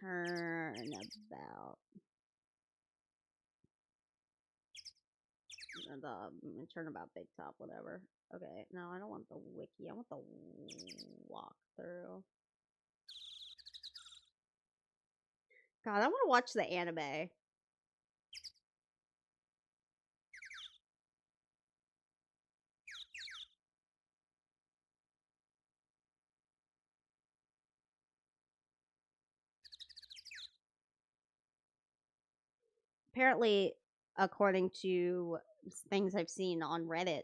turnabout. The turnabout big top, whatever. Okay, no, I don't want the wiki. I want the walkthrough. God, I want to watch the anime. Apparently, according to things I've seen on Reddit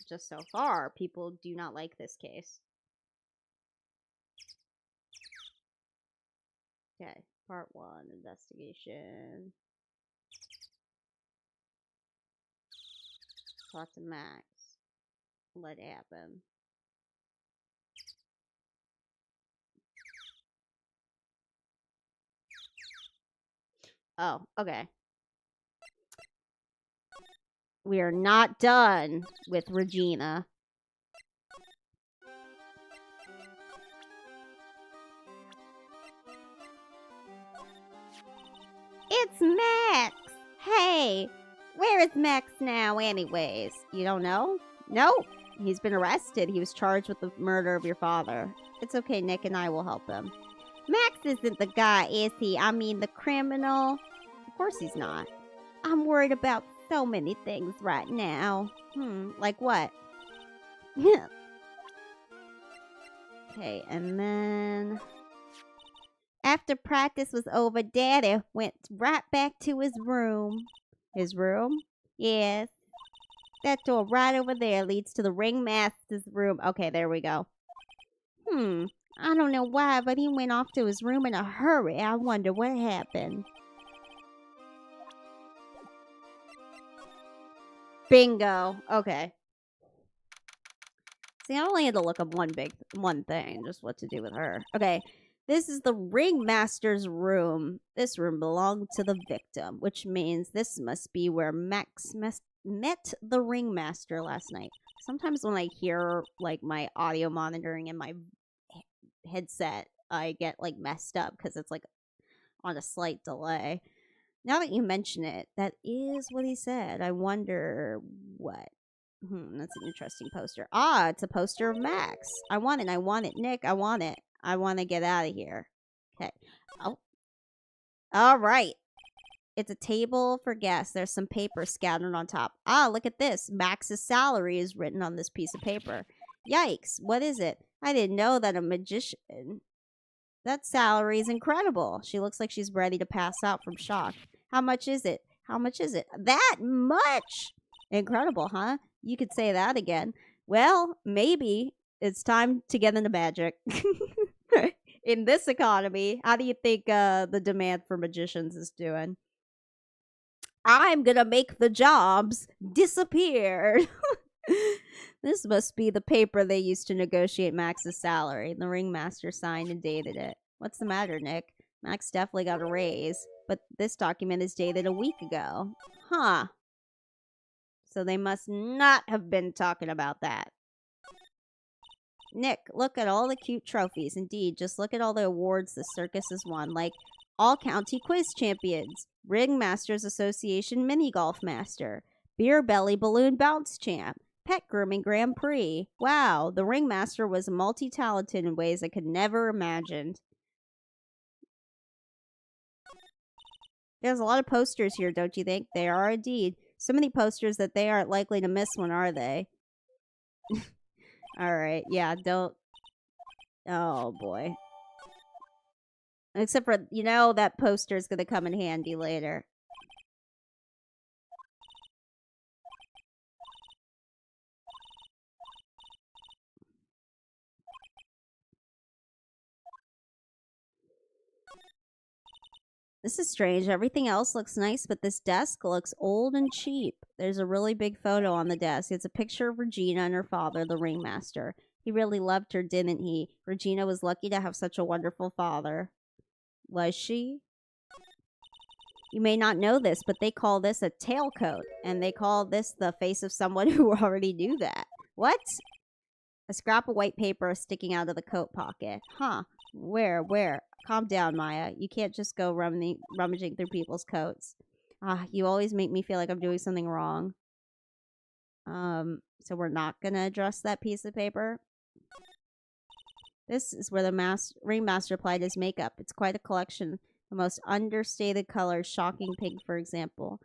just so far, people do not like this case. Okay, part 1, investigation. Talk to Max. What happened? Oh, okay. We are not done with Regina. It's Max! Hey, where is Max now anyways? You don't know? No, he's been arrested. He was charged with the murder of your father. It's okay, Nick and I will help him. Max isn't the guy, is he? I mean, the criminal? Of course he's not. I'm worried about so many things right now. Like what? Okay, and then... After practice was over, Daddy went right back to his room. His room? Yes. That door right over there leads to the ringmaster's room. Okay, there we go. I don't know why, but he went off to his room in a hurry. I wonder what happened. Bingo. Okay. See, I only had to look up one thing, just what to do with her. Okay. This is the ringmaster's room. This room belonged to the victim, which means this must be where Max met the ringmaster last night. Sometimes when I hear like my audio monitoring in my headset, I get like messed up because it's like on a slight delay. Now that you mention it, that is what he said. I wonder what. That's an interesting poster. Ah, it's a poster of Max. I want it. I want it. Nick, I want it. I want to get out of here. Okay. Oh. All right. It's a table for guests. There's some paper scattered on top. Ah, look at this. Max's salary is written on this piece of paper. Yikes. What is it? I didn't know that a magician... That salary is incredible. She looks like she's ready to pass out from shock. How much is it? How much is it? That much! Incredible, huh? You could say that again. Well, maybe it's time to get into magic. In this economy, how do you think the demand for magicians is doing? I'm gonna make the jobs disappear. This must be the paper they used to negotiate Max's salary. The ringmaster signed and dated it. What's the matter, Nick? Max definitely got a raise, but this document is dated a week ago. Huh. So they must not have been talking about that. Nick, look at all the cute trophies. Indeed, just look at all the awards the circus has won, like all county quiz champions, Ringmasters Association mini golf master, beer belly balloon bounce champ, pet grooming Grand Prix. Wow, the ringmaster was multi-talented in ways I could never imagined. There's a lot of posters here, don't you think? They are indeed. So many posters that they aren't likely to miss one, are they? Alright, yeah, don't... Oh, boy. Except for, you know, that poster is going to come in handy later. This is strange. Everything else looks nice, but this desk looks old and cheap. There's a really big photo on the desk. It's a picture of Regina and her father, the ringmaster. He really loved her, didn't he? Regina was lucky to have such a wonderful father. Was she? You may not know this, but they call this a tailcoat, and they call this the face of someone who already knew that. What? A scrap of white paper is sticking out of the coat pocket. Huh. Where? Calm down, Maya. You can't just go rummaging through people's coats. You always make me feel like I'm doing something wrong. So we're not gonna address that piece of paper. This is where the ringmaster applied his makeup. It's quite a collection. The most understated colors, shocking pink, for example.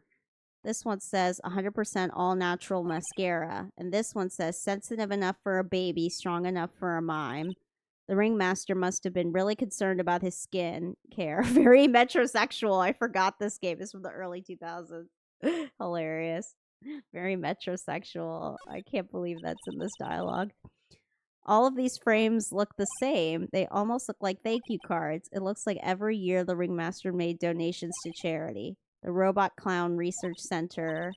This one says 100% all-natural mascara. And this one says sensitive enough for a baby, strong enough for a mime. The ringmaster must have been really concerned about his skin care. Very metrosexual. I forgot this game. This is from the early 2000s. Hilarious. Very metrosexual. I can't believe that's in this dialogue. All of these frames look the same. They almost look like thank you cards. It looks like every year the ringmaster made donations to charity. The Robot Clown Research Center.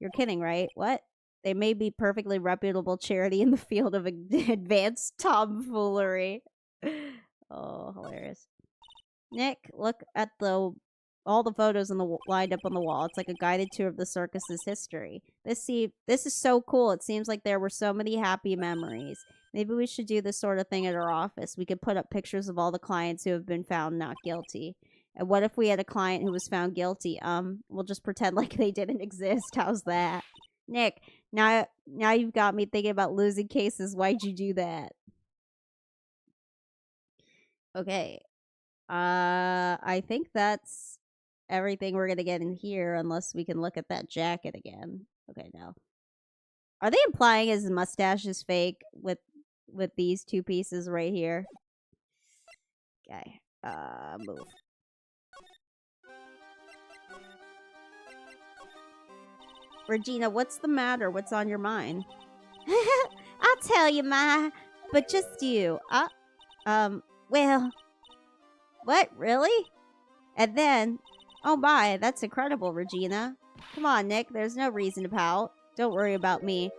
You're kidding, right? What? They may be perfectly reputable charity in the field of advanced tomfoolery. Oh, hilarious. Nick, look at all the photos lined up on the wall. It's like a guided tour of the circus's history. This is so cool. It seems like there were so many happy memories. Maybe we should do this sort of thing at our office. We could put up pictures of all the clients who have been found not guilty. And what if we had a client who was found guilty? We'll just pretend like they didn't exist. How's that? Nick, now you've got me thinking about losing cases. Why'd you do that? Okay. I think that's everything we're gonna get in here, unless we can look at that jacket again. Okay, no. Are they implying his mustache is fake with these two pieces right here? Okay. Move. Regina, what's the matter? What's on your mind? I'll tell you, Ma, but just you. Well, what, really? And then, oh my, that's incredible, Regina. Come on, Nick, there's no reason to pout. Don't worry about me.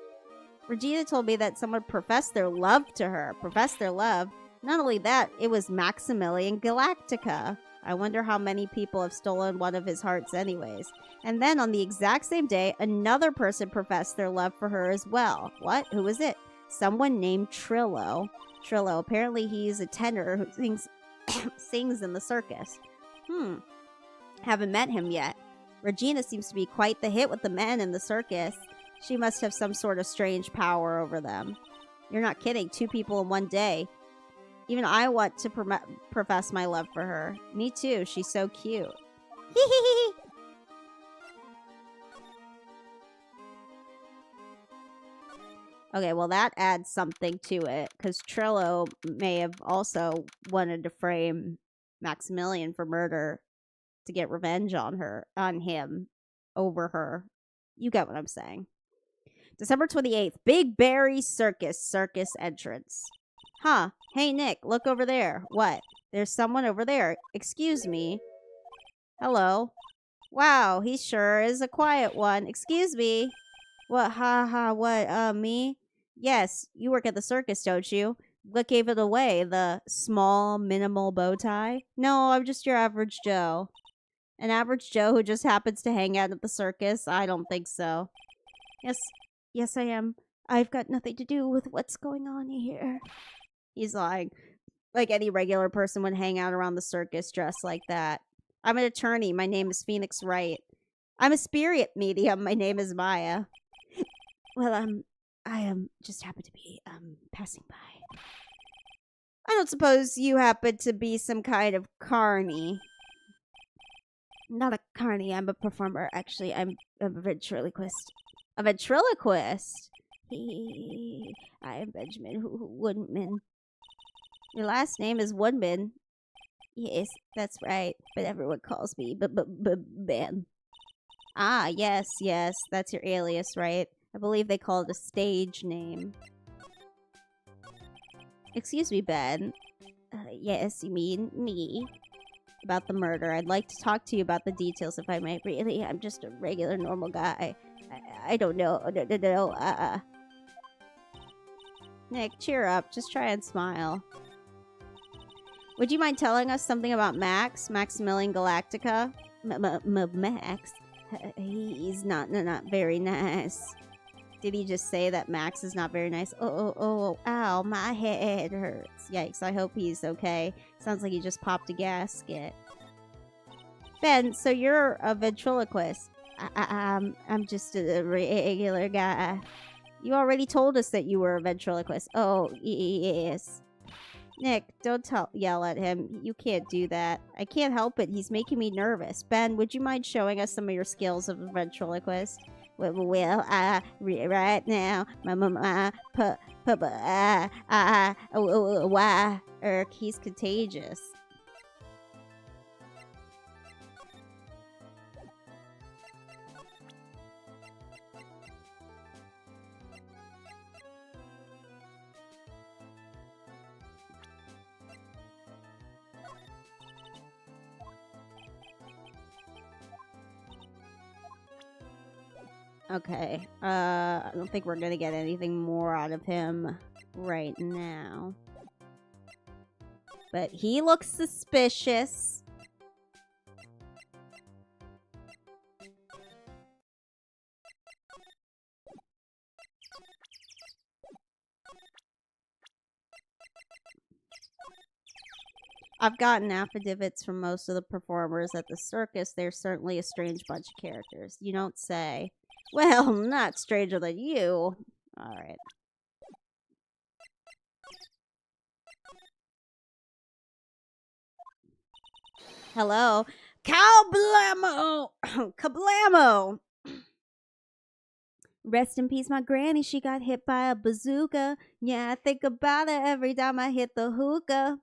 Regina told me that someone professed their love to her. Professed their love? Not only that, it was Maximilian Galactica. I wonder how many people have stolen one of his hearts anyways. And then on the exact same day, another person professed their love for her as well. What? Who was it? Someone named Trillo. Trillo. Apparently he's a tenor who sings in the circus. Haven't met him yet. Regina seems to be quite the hit with the men in the circus. She must have some sort of strange power over them. You're not kidding. 2 people in one day. Even I want to profess my love for her. Me too. She's so cute. Okay, well that adds something to it, because Trillo may have also wanted to frame Maximilian for murder to get revenge on him, over her. You get what I'm saying. December 28th, Big Berry Circus entrance. Huh. Hey, Nick, look over there. What? There's someone over there. Excuse me. Hello. Wow, he sure is a quiet one. Excuse me. What? What? Me? Yes, you work at the circus, don't you? What gave it away? The small, minimal bow tie? No, I'm just your average Joe. An average Joe who just happens to hang out at the circus? I don't think so. Yes, I am. I've got nothing to do with what's going on here. He's lying. Like any regular person would hang out around the circus dressed like that. I'm an attorney. My name is Phoenix Wright. I'm a spirit medium. My name is Maya. Well, I just happen to be passing by. I don't suppose you happen to be some kind of carny. Not a carny. I'm a performer. Actually, I'm a ventriloquist. A ventriloquist? I am Benjamin Woodman. Your last name is Woodman. Yes, that's right. But everyone calls me Ben. Ah, yes, that's your alias, right? I believe they call it a stage name. Excuse me, Ben. Yes, you mean me? about the murder. I'd like to talk to you about the details if I may. Really, I'm just a regular, normal guy. I don't know. No. Nick, cheer up. Just try and smile. Would you mind telling us something about Max? Maximilian Galactica? Max? He's not very nice. Did he just say that Max is not very nice? Oh, ow, my head hurts. Yikes, I hope he's okay. Sounds like he just popped a gasket. Ben, so you're a ventriloquist. I'm just a regular guy. You already told us that you were a ventriloquist. Oh, yes. Nick, don't yell at him. You can't do that. I can't help it. He's making me nervous. Ben, would you mind showing us some of your skills of a ventriloquist? Well, right now, he's contagious. Okay, I don't think we're gonna get anything more out of him right now. But he looks suspicious. I've gotten affidavits from most of the performers at the circus. They're certainly a strange bunch of characters. You don't say. Well, not stranger than you. Alright. Hello? Kablamo! Kablamo! Rest in peace, my granny. She got hit by a bazooka. Yeah, I think about it every time I hit the hookah.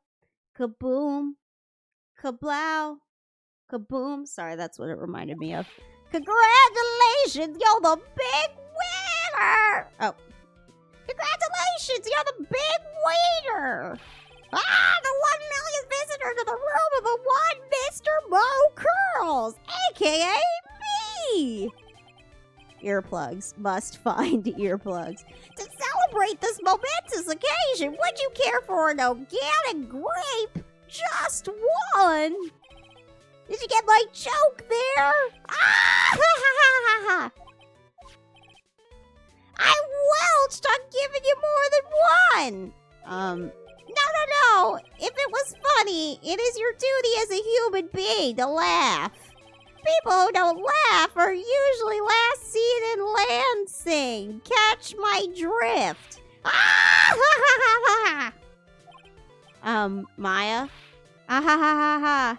Kaboom. Kablow. Kaboom. Sorry, that's what it reminded me of. Congratulations, you're the big winner! Oh. Congratulations, you're the big winner! Ah, the 1 millionth visitor to the room of the one Mr. Mo Curls, a.k.a. me! Earplugs. Must find earplugs. To celebrate this momentous occasion, would you care for an organic grape? Just one! Did you get my joke there? Ah! I welched on giving you more than one! No. If it was funny, it is your duty as a human being to laugh. People who don't laugh are usually last seen in Lansing. Catch my drift. Ah! Maya? Ah.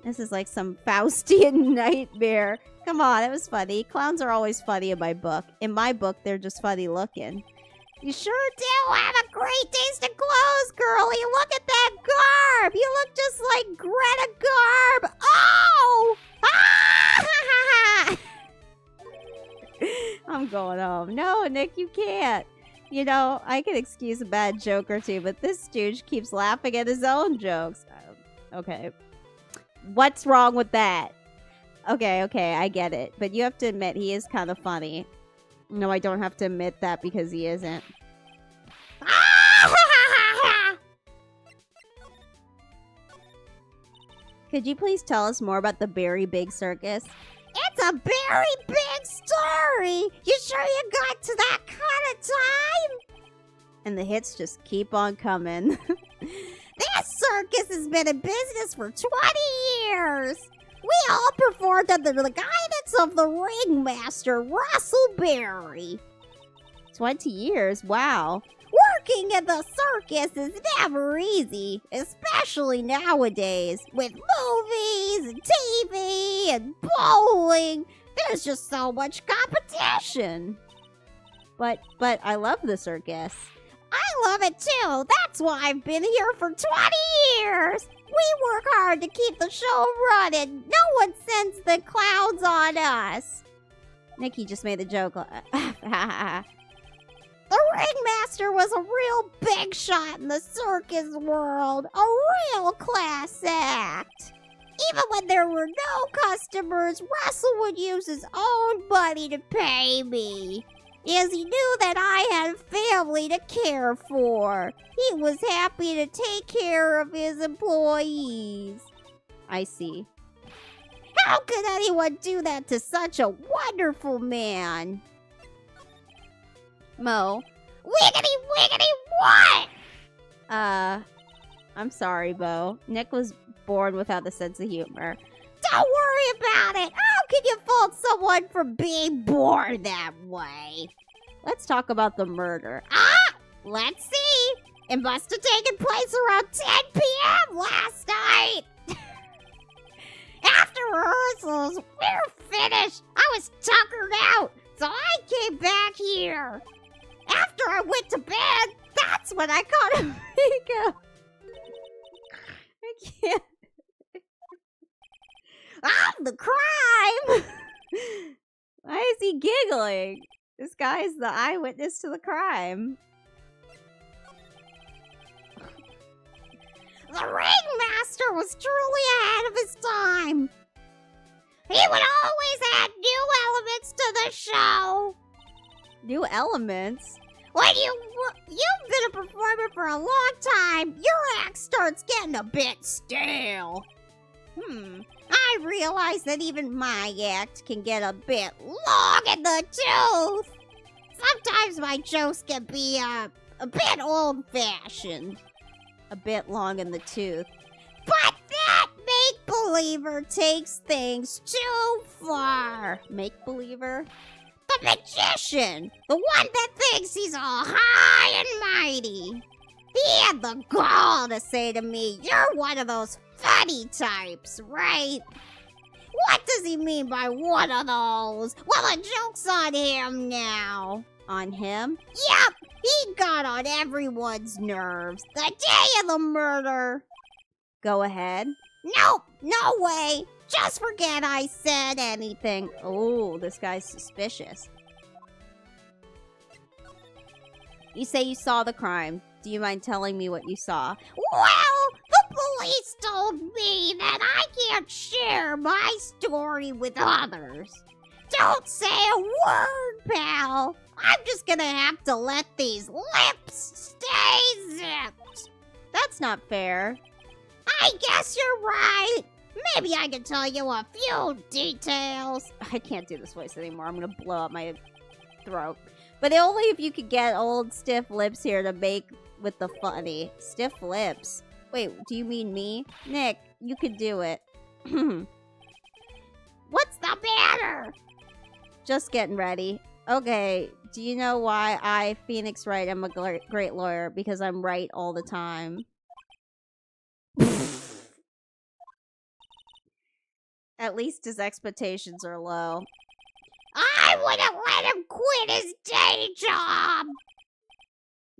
This is like some Faustian nightmare. Come on, it was funny. Clowns are always funny in my book. In my book, they're just funny looking. You sure do have a great taste in clothes, girlie. Look at that garb. You look just like Greta Garb. Oh! Ah! I'm going home. No, Nick, you can't. You know, I can excuse a bad joke or two, but this dude keeps laughing at his own jokes. Okay. What's wrong with that? Okay, I get it. But you have to admit he is kind of funny. No, I don't have to admit that because he isn't. Could you please tell us more about the Berry Big Circus? It's a very big story! You sure you got to that kind of time? And the hits just keep on coming. This circus has been in business for 20 years! We all performed under the guidance of the ringmaster, Russell Berry. 20 years? Wow. Working in the circus is never easy, especially nowadays. With movies and TV and bowling, there's just so much competition. But I love the circus. I love it too. That's why I've been here for 20 years. We work hard to keep the show running. No one sends the clowns on us. Nikki just made the joke. The ringmaster was a real big shot in the circus world. A real class act. Even when there were no customers, Russell would use his own money to pay me. As he knew that I had a family to care for. He was happy to take care of his employees. I see. How could anyone do that to such a wonderful man? Mo. Wiggity, wiggity, what? I'm sorry, Bo. Nick was born without a sense of humor. Don't worry about it. How can you fault someone for being born that way? Let's talk about the murder. Let's see. It must have taken place around 10 p.m. last night. After rehearsals, we were finished. I was tuckered out, so I came back here. After I went to bed, that's when I caught a makeup. I can't. I'm the crime! Why is he giggling? This guy's the eyewitness to the crime. The ringmaster was truly ahead of his time. He would always add new elements to the show. New elements? When you've been a performer for a long time, your act starts getting a bit stale. I realize that even my act can get a bit long in the tooth. Sometimes my jokes can be a bit old-fashioned. A bit long in the tooth. But that make-believer takes things too far. Make-believer? The magician! The one that thinks he's all high and mighty. He had the gall to say to me, "You're one of those funny types, right?" What does he mean by one of those? Well, the joke's on him now. On him? Yep, he got on everyone's nerves. The day of the murder. Go ahead. Nope, no way. Just forget I said anything. Oh, this guy's suspicious. You say you saw the crime. Do you mind telling me what you saw? Well, the police told me that I can't share my story with others. Don't say a word, pal. I'm just gonna have to let these lips stay zipped. That's not fair. I guess you're right. Maybe I can tell you a few details. I can't do this voice anymore. I'm gonna blow up my throat. But only if you could get old stiff lips here to make with the funny. Stiff lips. Wait, do you mean me? Nick, you could do it. What's the matter? Just getting ready. Okay, do you know why I, Phoenix Wright, am a great lawyer? Because I'm right all the time. At least his expectations are low. I wouldn't let him quit his day job!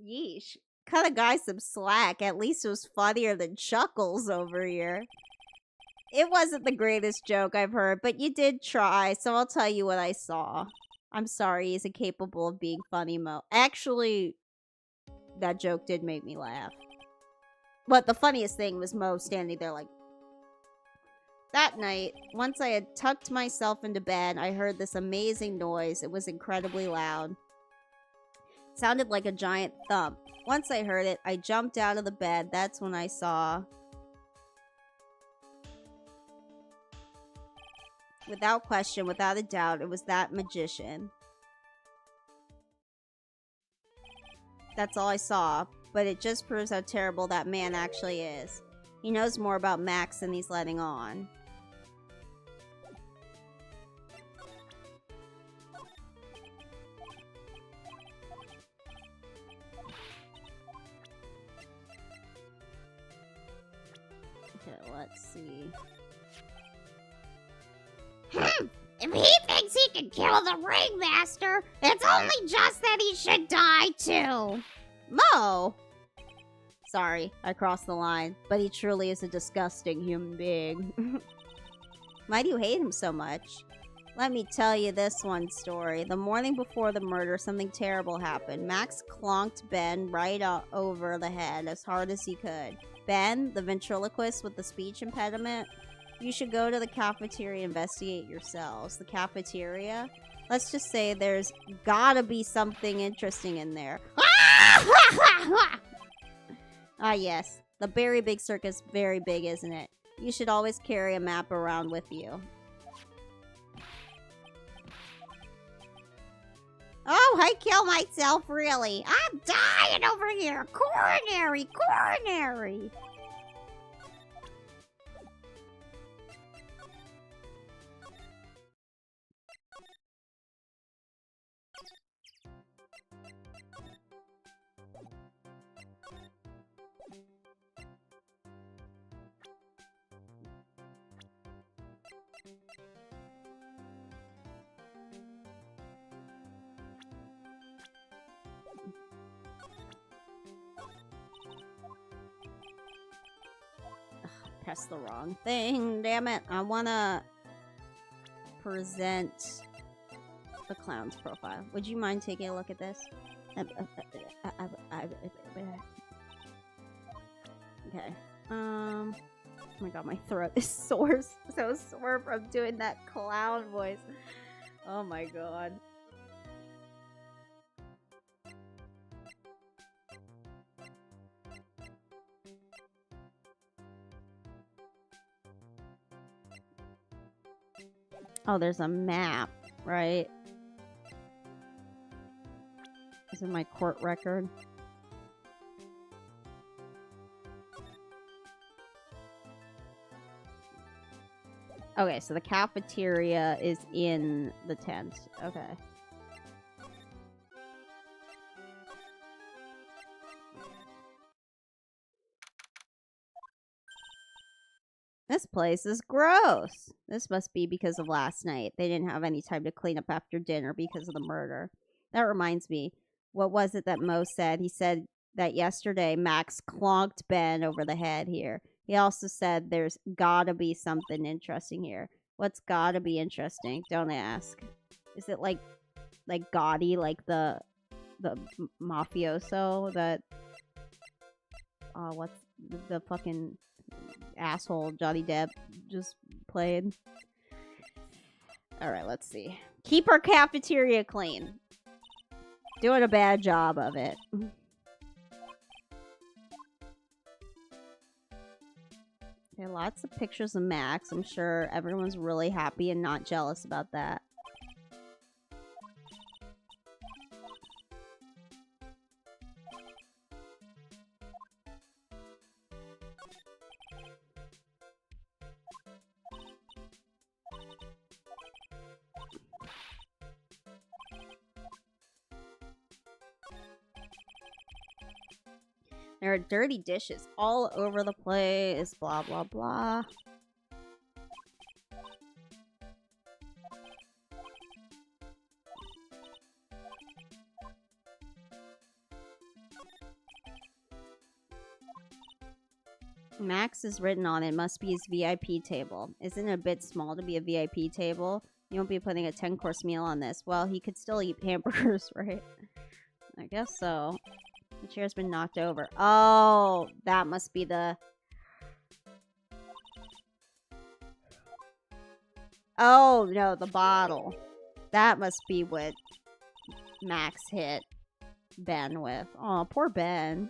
Yeesh. Cut a guy some slack. At least it was funnier than Chuckles over here. It wasn't the greatest joke I've heard, but you did try, so I'll tell you what I saw. I'm sorry, he's incapable of being funny, Mo. Actually, that joke did make me laugh. But the funniest thing was Mo standing there like... That night, once I had tucked myself into bed, I heard this amazing noise. It was incredibly loud. It sounded like a giant thump. Once I heard it, I jumped out of the bed. That's when I saw... Without question, without a doubt, it was that magician. That's all I saw, but it just proves how terrible that man actually is. He knows more about Max than he's letting on. Okay, let's see. If he thinks he can kill the ringmaster, it's only just that he should die too. Mo! Sorry, I crossed the line, but he truly is a disgusting human being. Why do you hate him so much? Let me tell you this one story. The morning before the murder, something terrible happened. Max clonked Ben right over the head as hard as he could. Ben, the ventriloquist with the speech impediment, You should go to the cafeteria and investigate yourselves. The cafeteria? Let's just say there's gotta be something interesting in there. Ah, yes. The Berry Big Circus, very big, isn't it? You should always carry a map around with you. Oh, I kill myself, really. I'm dying over here. Coronary, coronary. Press the wrong thing. Damn it. I want to present the clown's profile. Would you mind taking a look at this? Okay. Oh my god, my throat is sore. So sore from doing that clown voice. Oh my god. Oh, there's a map, right? Is it my court record? Okay, so the cafeteria is in the tent. Okay. This place is gross. This must be because of last night. They didn't have any time to clean up after dinner because of the murder. That reminds me. What was it that Mo said? He said that yesterday Max clonked Ben over the head here. He also said there's gotta be something interesting here. What's gotta be interesting? Don't ask. Is it like Gotti, like the mafioso that what's the fucking asshole Johnny Depp just played? Alright, let's see. Keep our cafeteria clean. Doing a bad job of it. Okay, lots of pictures of Max. I'm sure everyone's really happy and not jealous about that. There are dirty dishes all over the place, blah, blah, blah. Max is written on it. Must be his VIP table. Isn't it a bit small to be a VIP table? You won't be putting a 10-course meal on this. Well, he could still eat hamburgers, right? I guess so. The chair's been knocked over. Oh, that must be the... Oh, no, the bottle. That must be what Max hit Ben with. Oh, poor Ben.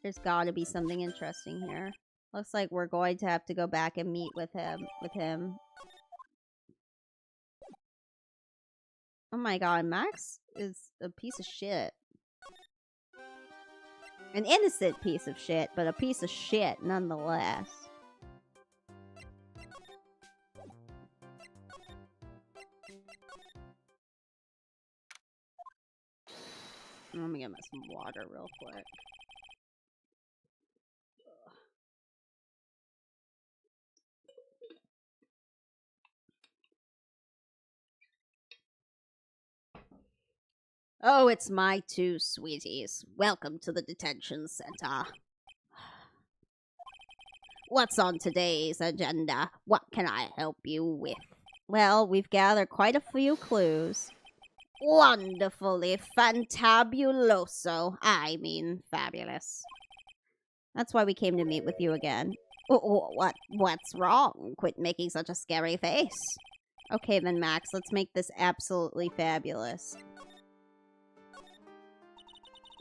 There's gotta be something interesting here. Looks like we're going to have to go back and meet with him. Oh my god, Max is a piece of shit. An innocent piece of shit, but a piece of shit nonetheless. Let me get some water real quick. Oh, it's my two sweeties. Welcome to the detention center. What's on today's agenda? What can I help you with? Well, we've gathered quite a few clues. Wonderfully fantabuloso. I mean, fabulous. That's why we came to meet with you again. What's wrong? Quit making such a scary face. Okay then, Max, let's make this absolutely fabulous.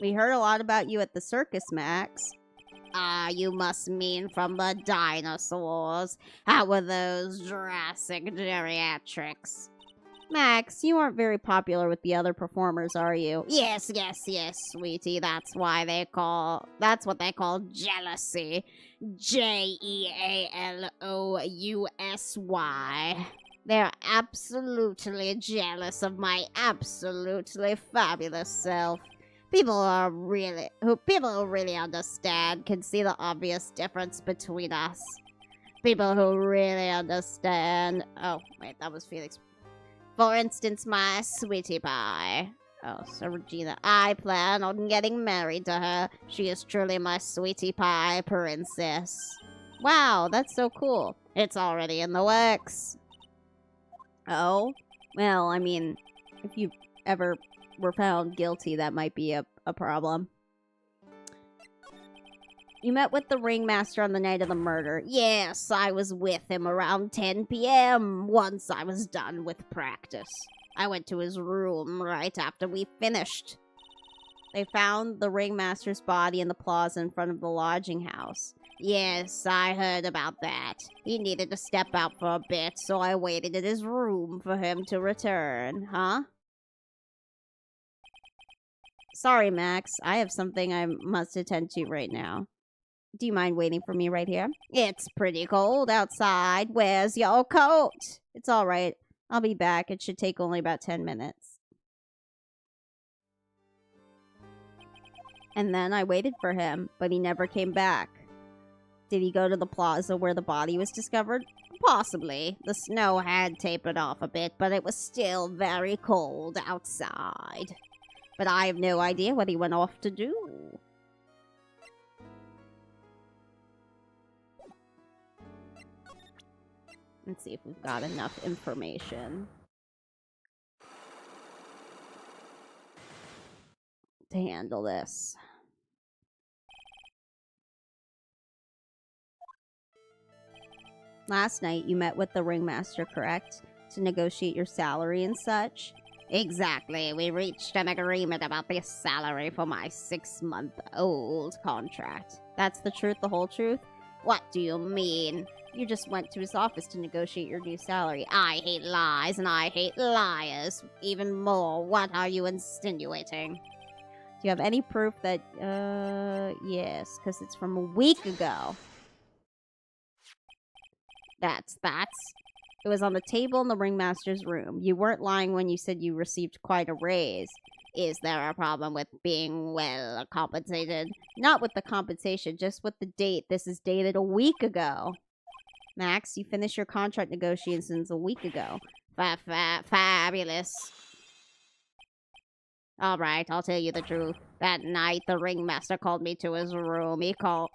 We heard a lot about you at the circus, Max. Ah, you must mean from the dinosaurs. How were those Jurassic geriatrics? Max, you aren't very popular with the other performers, are you? Yes, sweetie. That's what they call jealousy. Jealousy. They're absolutely jealous of my absolutely fabulous self. People who really understand can see the obvious difference between us. People who really understand. Oh, wait, that was Felix. For instance, my sweetie pie. Oh, so Regina, I plan on getting married to her. She is truly my sweetie pie princess. Wow, that's so cool. It's already in the works. Oh? Well, I mean, if you ever were found guilty, that might be a problem. You met with the ringmaster on the night of the murder. Yes, I was with him around 10 p.m. once I was done with practice. I went to his room right after we finished. They found the ringmaster's body in the plaza in front of the lodging house. Yes, I heard about that. He needed to step out for a bit, so I waited in his room for him to return. Huh? Sorry, Max. I have something I must attend to right now. Do you mind waiting for me right here? It's pretty cold outside. Where's your coat? It's all right. I'll be back. It should take only about 10 minutes. And then I waited for him, but he never came back. Did he go to the plaza where the body was discovered? Possibly. The snow had tapered off a bit, but it was still very cold outside. But I have no idea what he went off to do. Let's see if we've got enough information to handle this. Last night, you met with the ringmaster, correct? To negotiate your salary and such? Exactly. We reached an agreement about the salary for my 6-month-old contract. That's the truth, the whole truth? What do you mean? You just went to his office to negotiate your new salary. I hate lies, and I hate liars even more. What are you insinuating? Do you have any proof that, yes, because it's from a week ago. That's. It was on the table in the ringmaster's room. You weren't lying when you said you received quite a raise. Is there a problem with being well compensated? Not with the compensation, just with the date. This is dated a week ago. Max, you finished your contract negotiations a week ago. Fabulous. All right, I'll tell you the truth. That night, the ringmaster called me to his room. He called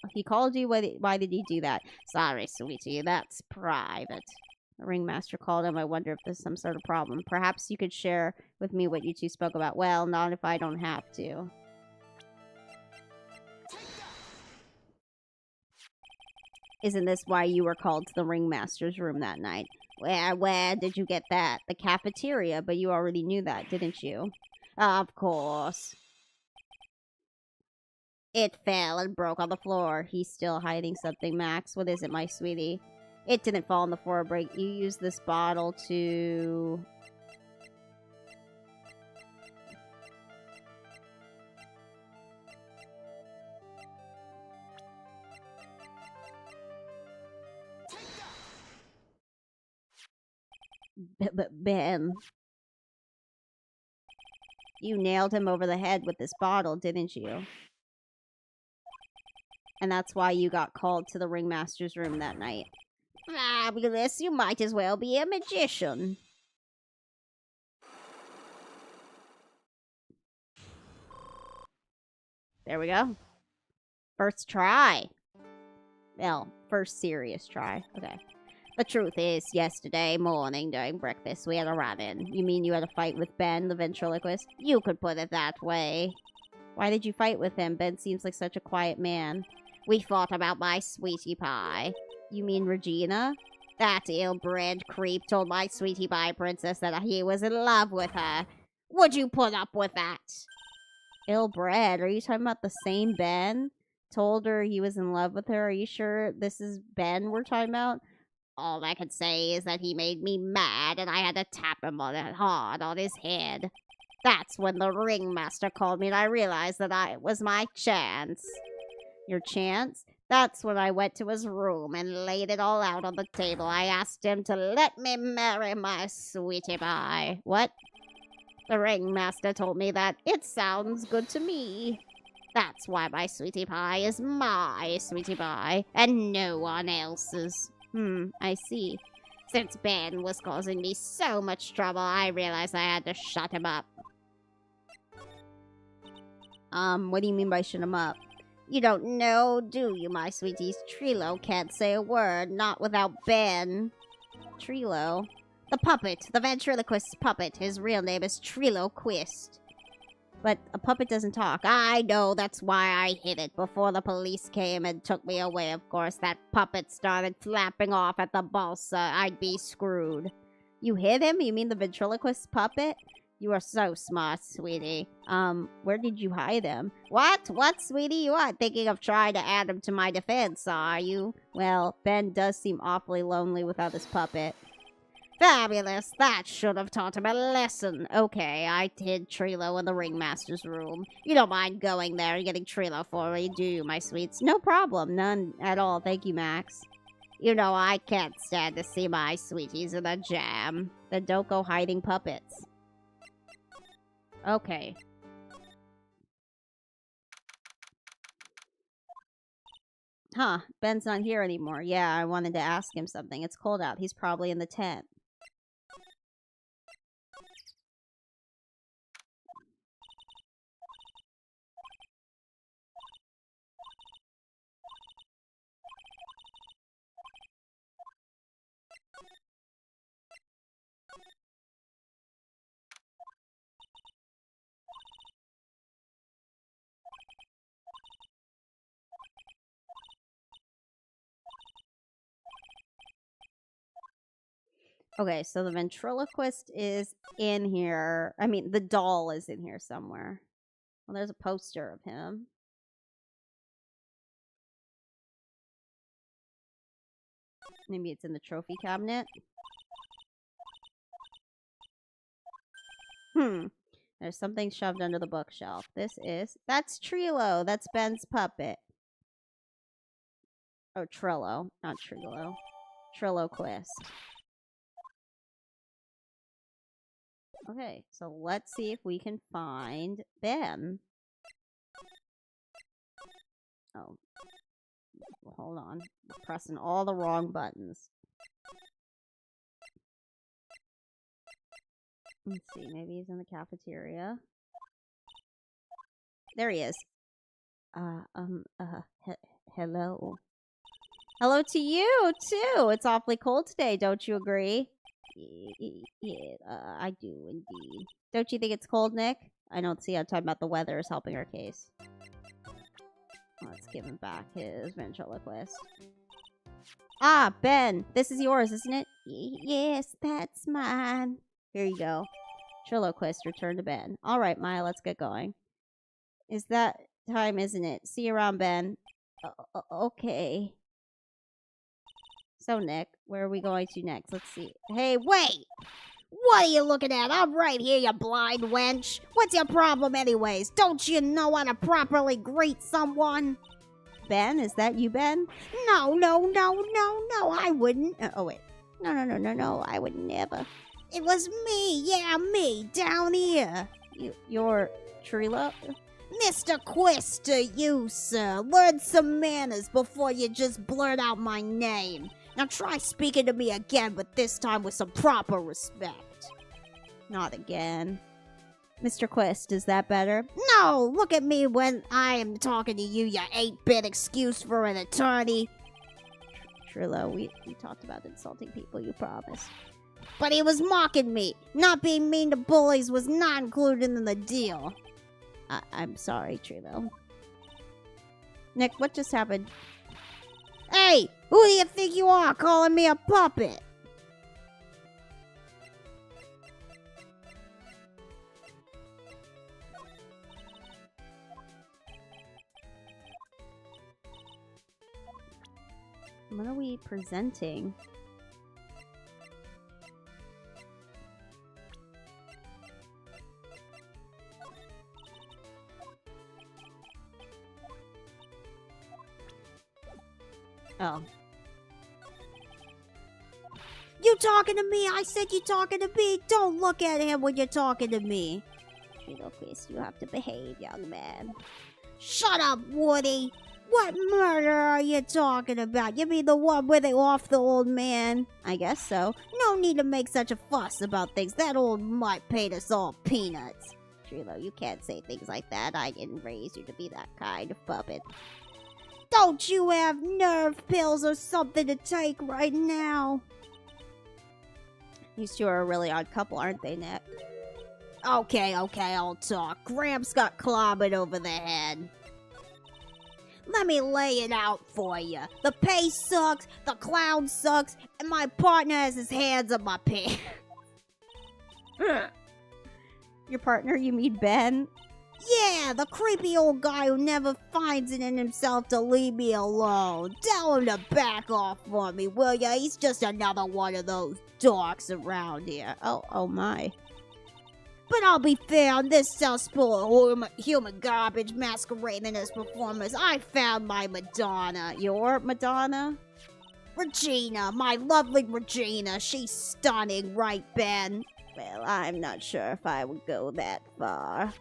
you? Why did he do that? Sorry, sweetie, that's private. The ringmaster called him. I wonder if there's some sort of problem. Perhaps you could share with me what you two spoke about. Well, not if I don't have to. Isn't this why you were called to the ringmaster's room that night? Where did you get that? The cafeteria, but you already knew that, didn't you? Of course. It fell and broke on the floor. He's still hiding something, Max. What is it, my sweetie? It didn't fall on the floor break. You used this bottle to... Ben. You nailed him over the head with this bottle, didn't you? And that's why you got called to the ringmaster's room that night. Fabulous, you might as well be a magician. There we go. First try. Well, first serious try. Okay. The truth is, yesterday morning during breakfast, we had a run-in. You mean you had a fight with Ben, the ventriloquist? You could put it that way. Why did you fight with him? Ben seems like such a quiet man. We fought about my sweetie pie. You mean Regina? That ill-bred creep told my sweetie pie princess that he was in love with her. Would you put up with that? Ill-bred? Are you talking about the same Ben? Told her he was in love with her? Are you sure this is Ben we're talking about? All I could say is that he made me mad and I had to tap him hard on his head. That's when the ringmaster called me and I realized that it was my chance. Your chance? That's when I went to his room and laid it all out on the table. I asked him to let me marry my sweetie pie. What? The ringmaster told me that it sounds good to me. That's why my sweetie pie is my sweetie pie and no one else's. I see. Since Ben was causing me so much trouble, I realized I had to shut him up. What do you mean by shut him up? You don't know, do you, my sweeties? Trilo can't say a word, not without Ben. Trilo? The puppet, the ventriloquist puppet. His real name is Trilo Quist. But a puppet doesn't talk. I know, that's why I hid it. Before the police came and took me away, of course, that puppet started flapping off at the balsa. I'd be screwed. You hid him? You mean the ventriloquist puppet? You are so smart, sweetie. Where did you hide him? What? What, sweetie? You aren't thinking of trying to add him to my defense, are you? Well, Ben does seem awfully lonely without his puppet. Fabulous! That should have taught him a lesson. Okay, I hid Trilo in the ringmaster's room. You don't mind going there and getting Trilo for me, do you, my sweets? No problem. None at all. Thank you, Max. You know I can't stand to see my sweeties in a jam. Then don't go hiding puppets. Okay. Huh, Ben's not here anymore. Yeah, I wanted to ask him something. It's cold out. He's probably in the tent. Okay, so the ventriloquist is in here. I mean, the doll is in here somewhere. Well, there's a poster of him. Maybe it's in the trophy cabinet. There's something shoved under the bookshelf. That's Trilo. That's Ben's puppet. Oh, Trello, not Trilo. Trilo Quist. Okay, so let's see if we can find Ben. Oh, hold on. I'm pressing all the wrong buttons. Let's see, maybe he's in the cafeteria. There he is. Hello. Hello to you, too. It's awfully cold today, don't you agree? Yeah, I do indeed. Don't you think it's cold, Nick? I don't see how talking about the weather is helping our case. Let's give him back his ventriloquist. Ah, Ben, this is yours, isn't it? Yes, that's mine. Here you go. Ventriloquist, return to Ben. All right, Maya, let's get going. Is that time, isn't it? See you around, Ben. Okay. So, Nick, where are we going to next? Let's see. Hey, wait! What are you looking at? I'm right here, you blind wench. What's your problem anyways? Don't you know how to properly greet someone? Ben, is that you, Ben? No, I wouldn't. Oh, wait. No, I would never. It was me, yeah, me, down here. You're Trilo? Mr. Quister, you, sir. Learn some manners before you just blurt out my name. Now try speaking to me again, but this time with some proper respect. Not again. Mr. Quist, is that better? No, look at me when I am talking to you, you 8-bit excuse for an attorney. Trilo, we talked about insulting people, you promised. But he was mocking me. Not being mean to bullies was not included in the deal. I'm sorry, Trilo. Nick, what just happened? Hey, who do you think you are calling me a puppet? What are we presenting? Oh. You talking to me? I said you talking to me. Don't look at him when you're talking to me. Chris, you have to behave, young man. Shut up, Woody. What murder are you talking about? You mean the one where they off the old man? I guess so. No need to make such a fuss about things. That old mutt paid us all peanuts. Trilo, you can't say things like that. I didn't raise you to be that kind of puppet. Don't you have nerve pills or something to take right now? These two are a really odd couple, aren't they, Nick? Okay, I'll talk. Gramps got clobbered over the head. Let me lay it out for you. The pay sucks, the clown sucks, and my partner has his hands up my pants. Your partner, you mean Ben? Yeah, the creepy old guy who never finds it in himself to leave me alone. Tell him to back off for me, will ya? He's just another one of those dorks around here. Oh my. But I'll be fair, on this cesspool of human garbage masquerading as performers, I found my Madonna. Your Madonna? Regina, my lovely Regina. She's stunning, right, Ben? Well, I'm not sure if I would go that far.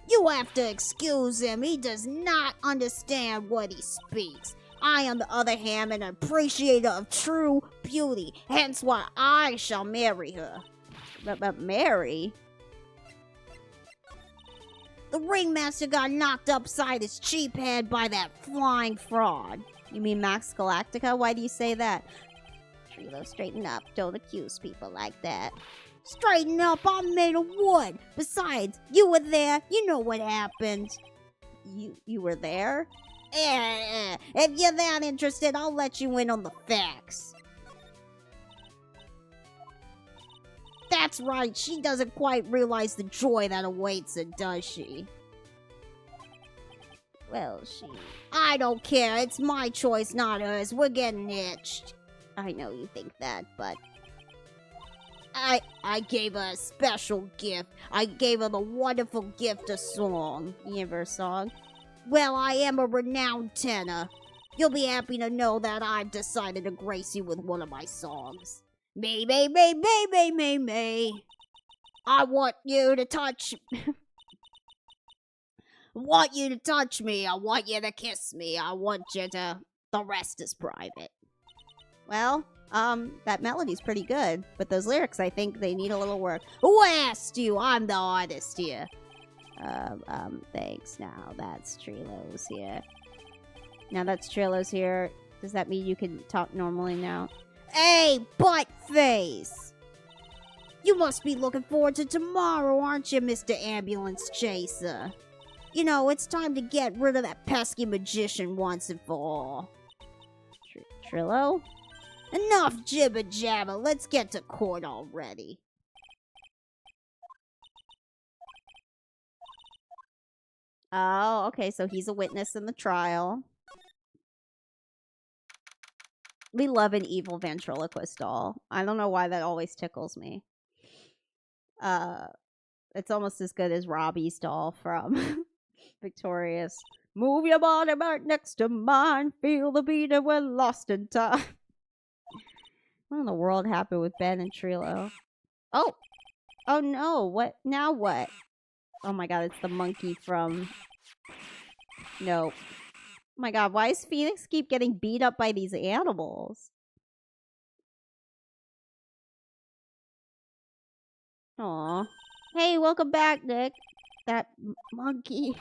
You have to excuse him. He does not understand what he speaks. I, on the other hand, am an appreciator of true beauty, hence why I shall marry her. But marry? The ringmaster got knocked upside his cheap head by that flying fraud. You mean Max Galactica? Why do you say that? Trilo, straighten up. Don't accuse people like that. Straighten up, I'm made of wood. Besides, you were there. You know what happened. You were there? If you're that interested, I'll let you in on the facts. That's right, she doesn't quite realize the joy that awaits her, does she? Well, I don't care, it's my choice, not hers. We're getting itched. I know you think that, but... I gave her a special gift. I gave her the wonderful gift of song. You gave her a song? Well, I am a renowned tenor. You'll be happy to know that I've decided to grace you with one of my songs. May. I want you to touch... I want you to touch me. I want you to kiss me. I want you to... The rest is private. Well, that melody's pretty good. But those lyrics, I think they need a little work. Who asked you? I'm the artist here. Thanks. Now that's Trilo's here. Does that mean you can talk normally now? Hey, butt face! You must be looking forward to tomorrow, aren't you, Mr. Ambulance Chaser? You know, it's time to get rid of that pesky magician once and for all. Trilo? Enough jibber-jabber, let's get to court already. Oh, okay, so he's a witness in the trial. We love an evil ventriloquist doll. I don't know why that always tickles me. It's almost as good as Robbie's doll from Victorious. Move your body back next to mine. Feel the beat and we're lost in time. What in the world happened with Ben and Trilo? Oh! Oh no, what? Now what? Oh my god, it's the monkey from... Nope. Oh my god, why does Phoenix keep getting beat up by these animals? Aw. Hey, welcome back, Nick. That monkey.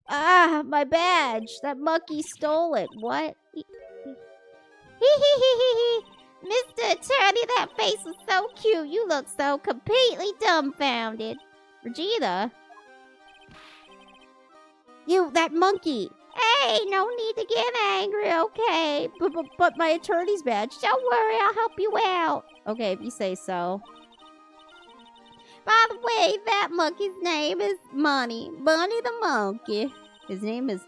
Ah, my badge. That monkey stole it. What? Mr. Attorney, that face was so cute. You look so completely dumbfounded. Regina? You, that monkey. Hey, no need to get angry, okay? But my attorney's badge. Don't worry, I'll help you out. Okay, if you say so. By the way, that monkey's name is Money. Bunny the monkey. His name is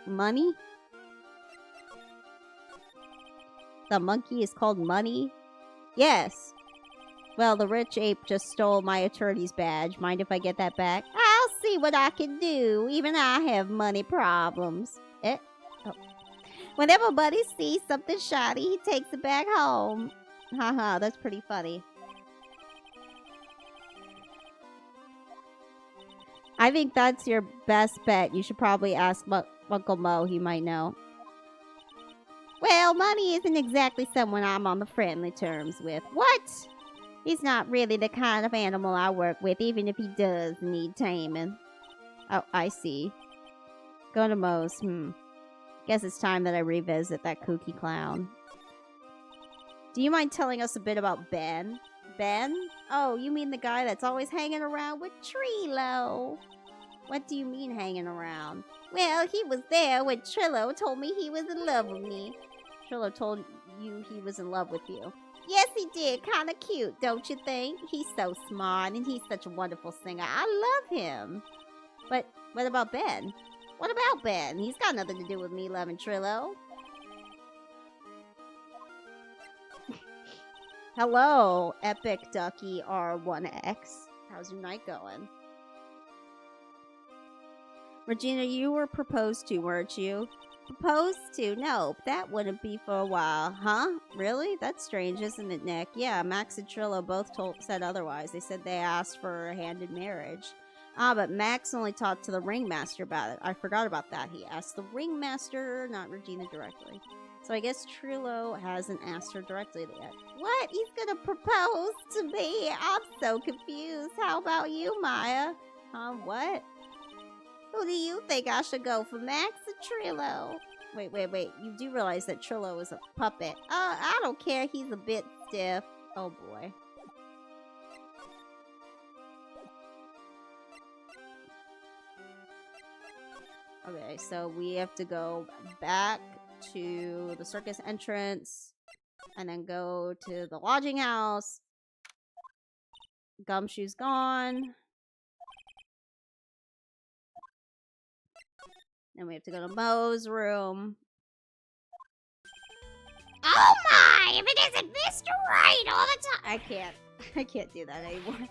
Money? The monkey is called Money? Yes. Well, the rich ape just stole my attorney's badge. Mind if I get that back? I'll see what I can do. Even I have money problems. Oh. Whenever Buddy sees something shiny, he takes it back home. Haha, that's pretty funny. I think that's your best bet. You should probably ask Uncle Mo. He might know. Well, Money isn't exactly someone I'm on the friendly terms with. What? He's not really the kind of animal I work with, even if he does need taming. Oh, I see. Go to Moe's. Guess it's time that I revisit that kooky clown. Do you mind telling us a bit about Ben? Ben? Oh, you mean the guy that's always hanging around with Trillo? What do you mean hanging around? Well, he was there when Trillo told me he was in love with me. Trillo told you he was in love with you. Yes, he did. Kind of cute, don't you think? He's so smart and he's such a wonderful singer. I love him. But what about Ben? What about Ben? He's got nothing to do with me loving Trillo. Hello, Epic Ducky R1X. How's your night going? Regina, you were proposed to, weren't you? Proposed to? No, that wouldn't be for a while. Huh? Really? That's strange, isn't it, Nick? Yeah, Max and Trillo both said otherwise. They said they asked for a hand in marriage. Ah, but Max only talked to the ringmaster about it. I forgot about that. He asked the ringmaster, not Regina directly. So I guess Trillo hasn't asked her directly yet. What? He's gonna propose to me? I'm so confused. How about you, Maya? What? Who do you think I should go for, Max or Trillo? Wait. You do realize that Trillo is a puppet. I don't care. He's a bit stiff. Oh, boy. Okay, so we have to go back to the circus entrance and then go to the lodging house. Gumshoe's gone. Then we have to go to Moe's room. Oh my! If it isn't Mr. Right all the time! I can't do that anymore.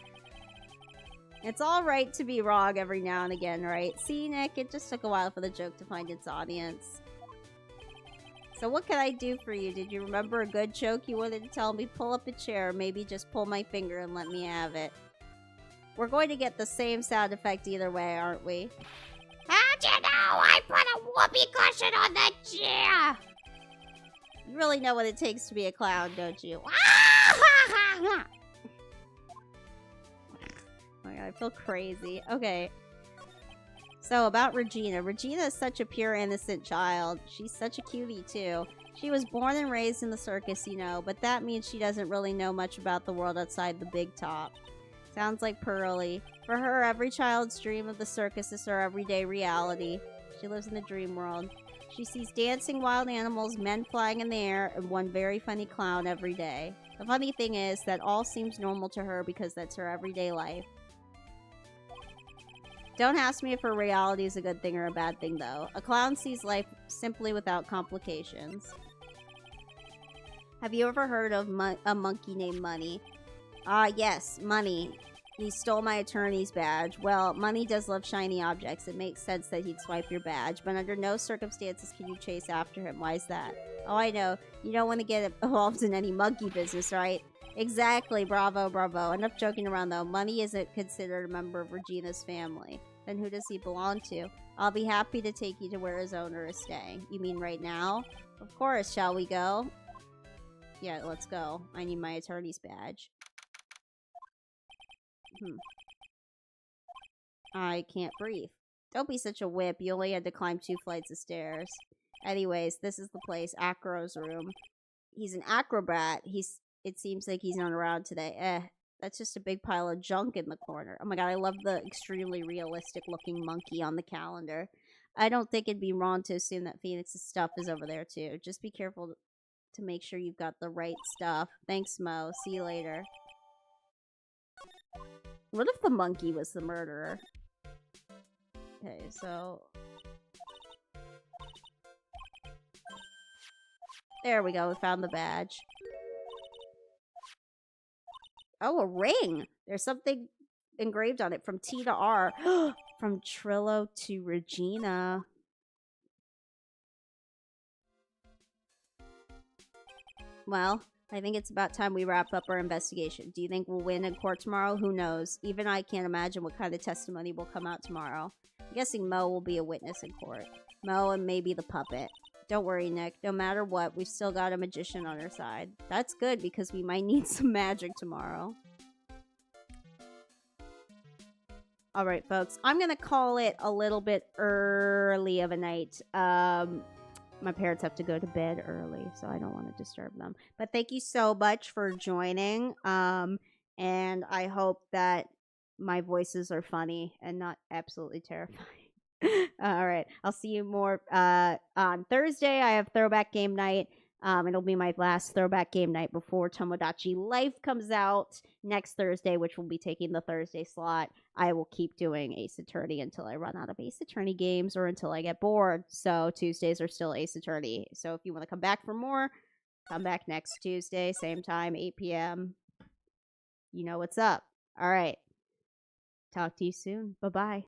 It's alright to be wrong every now and again, right? See, Nick, it just took a while for the joke to find its audience. So what can I do for you? Did you remember a good joke you wanted to tell me? Pull up a chair, maybe just pull my finger and let me have it. We're going to get the same sound effect either way, aren't we? How'd you know I put a whoopee cushion on the chair? You really know what it takes to be a clown, don't you? Oh my god, I feel crazy. Okay. So, about Regina. Regina is such a pure, innocent child. She's such a cutie, too. She was born and raised in the circus, you know, but that means she doesn't really know much about the world outside the big top. Sounds like Pearly. For her, every child's dream of the circus is her everyday reality. She lives in the dream world. She sees dancing wild animals, men flying in the air, and one very funny clown every day. The funny thing is that all seems normal to her because that's her everyday life. Don't ask me if her reality is a good thing or a bad thing, though. A clown sees life simply without complications. Have you ever heard of a monkey named Money? Yes, Money. He stole my attorney's badge. Well, Money does love shiny objects. It makes sense that he'd swipe your badge, but under no circumstances can you chase after him. Why is that? Oh, I know. You don't want to get involved in any monkey business, right? Exactly. Bravo. Enough joking around, though. Money isn't considered a member of Regina's family. Then who does he belong to? I'll be happy to take you to where his owner is staying. You mean right now? Of course. Shall we go? Yeah, let's go. I need my attorney's badge. I can't breathe. Don't be such a whip. You only had to climb 2 flights of stairs. Anyways, this is the place. Acro's room. He's an acrobat. It seems like he's not around today. That's just a big pile of junk in the corner. Oh my god, I love the extremely realistic looking monkey on the calendar. I don't think it'd be wrong to assume that Phoenix's stuff is over there too. Just be careful to make sure you've got the right stuff. Thanks, Mo. See you later. What if the monkey was the murderer? Okay, so... There we go. We found the badge. Oh, a ring! There's something engraved on it from T to R. From Trillo to Regina. Well, I think it's about time we wrap up our investigation. Do you think we'll win in court tomorrow? Who knows? Even I can't imagine what kind of testimony will come out tomorrow. I'm guessing Mo will be a witness in court. Mo and maybe the puppet. Don't worry, Nick. No matter what, we've still got a magician on our side. That's good because we might need some magic tomorrow. Alright, folks. I'm going to call it a little bit early of a night. My parents have to go to bed early, so I don't want to disturb them. But thank you so much for joining. And I hope that my voices are funny and not absolutely terrifying. All right. I'll see you more on Thursday. I have throwback game night. It'll be my last throwback game night before Tomodachi Life comes out next Thursday, which will be taking the Thursday slot. I will keep doing Ace Attorney until I run out of Ace Attorney games or until I get bored. So Tuesdays are still Ace Attorney. So if you want to come back for more, come back next Tuesday, same time, 8 p.m. You know what's up. All right. Talk to you soon. Bye-bye.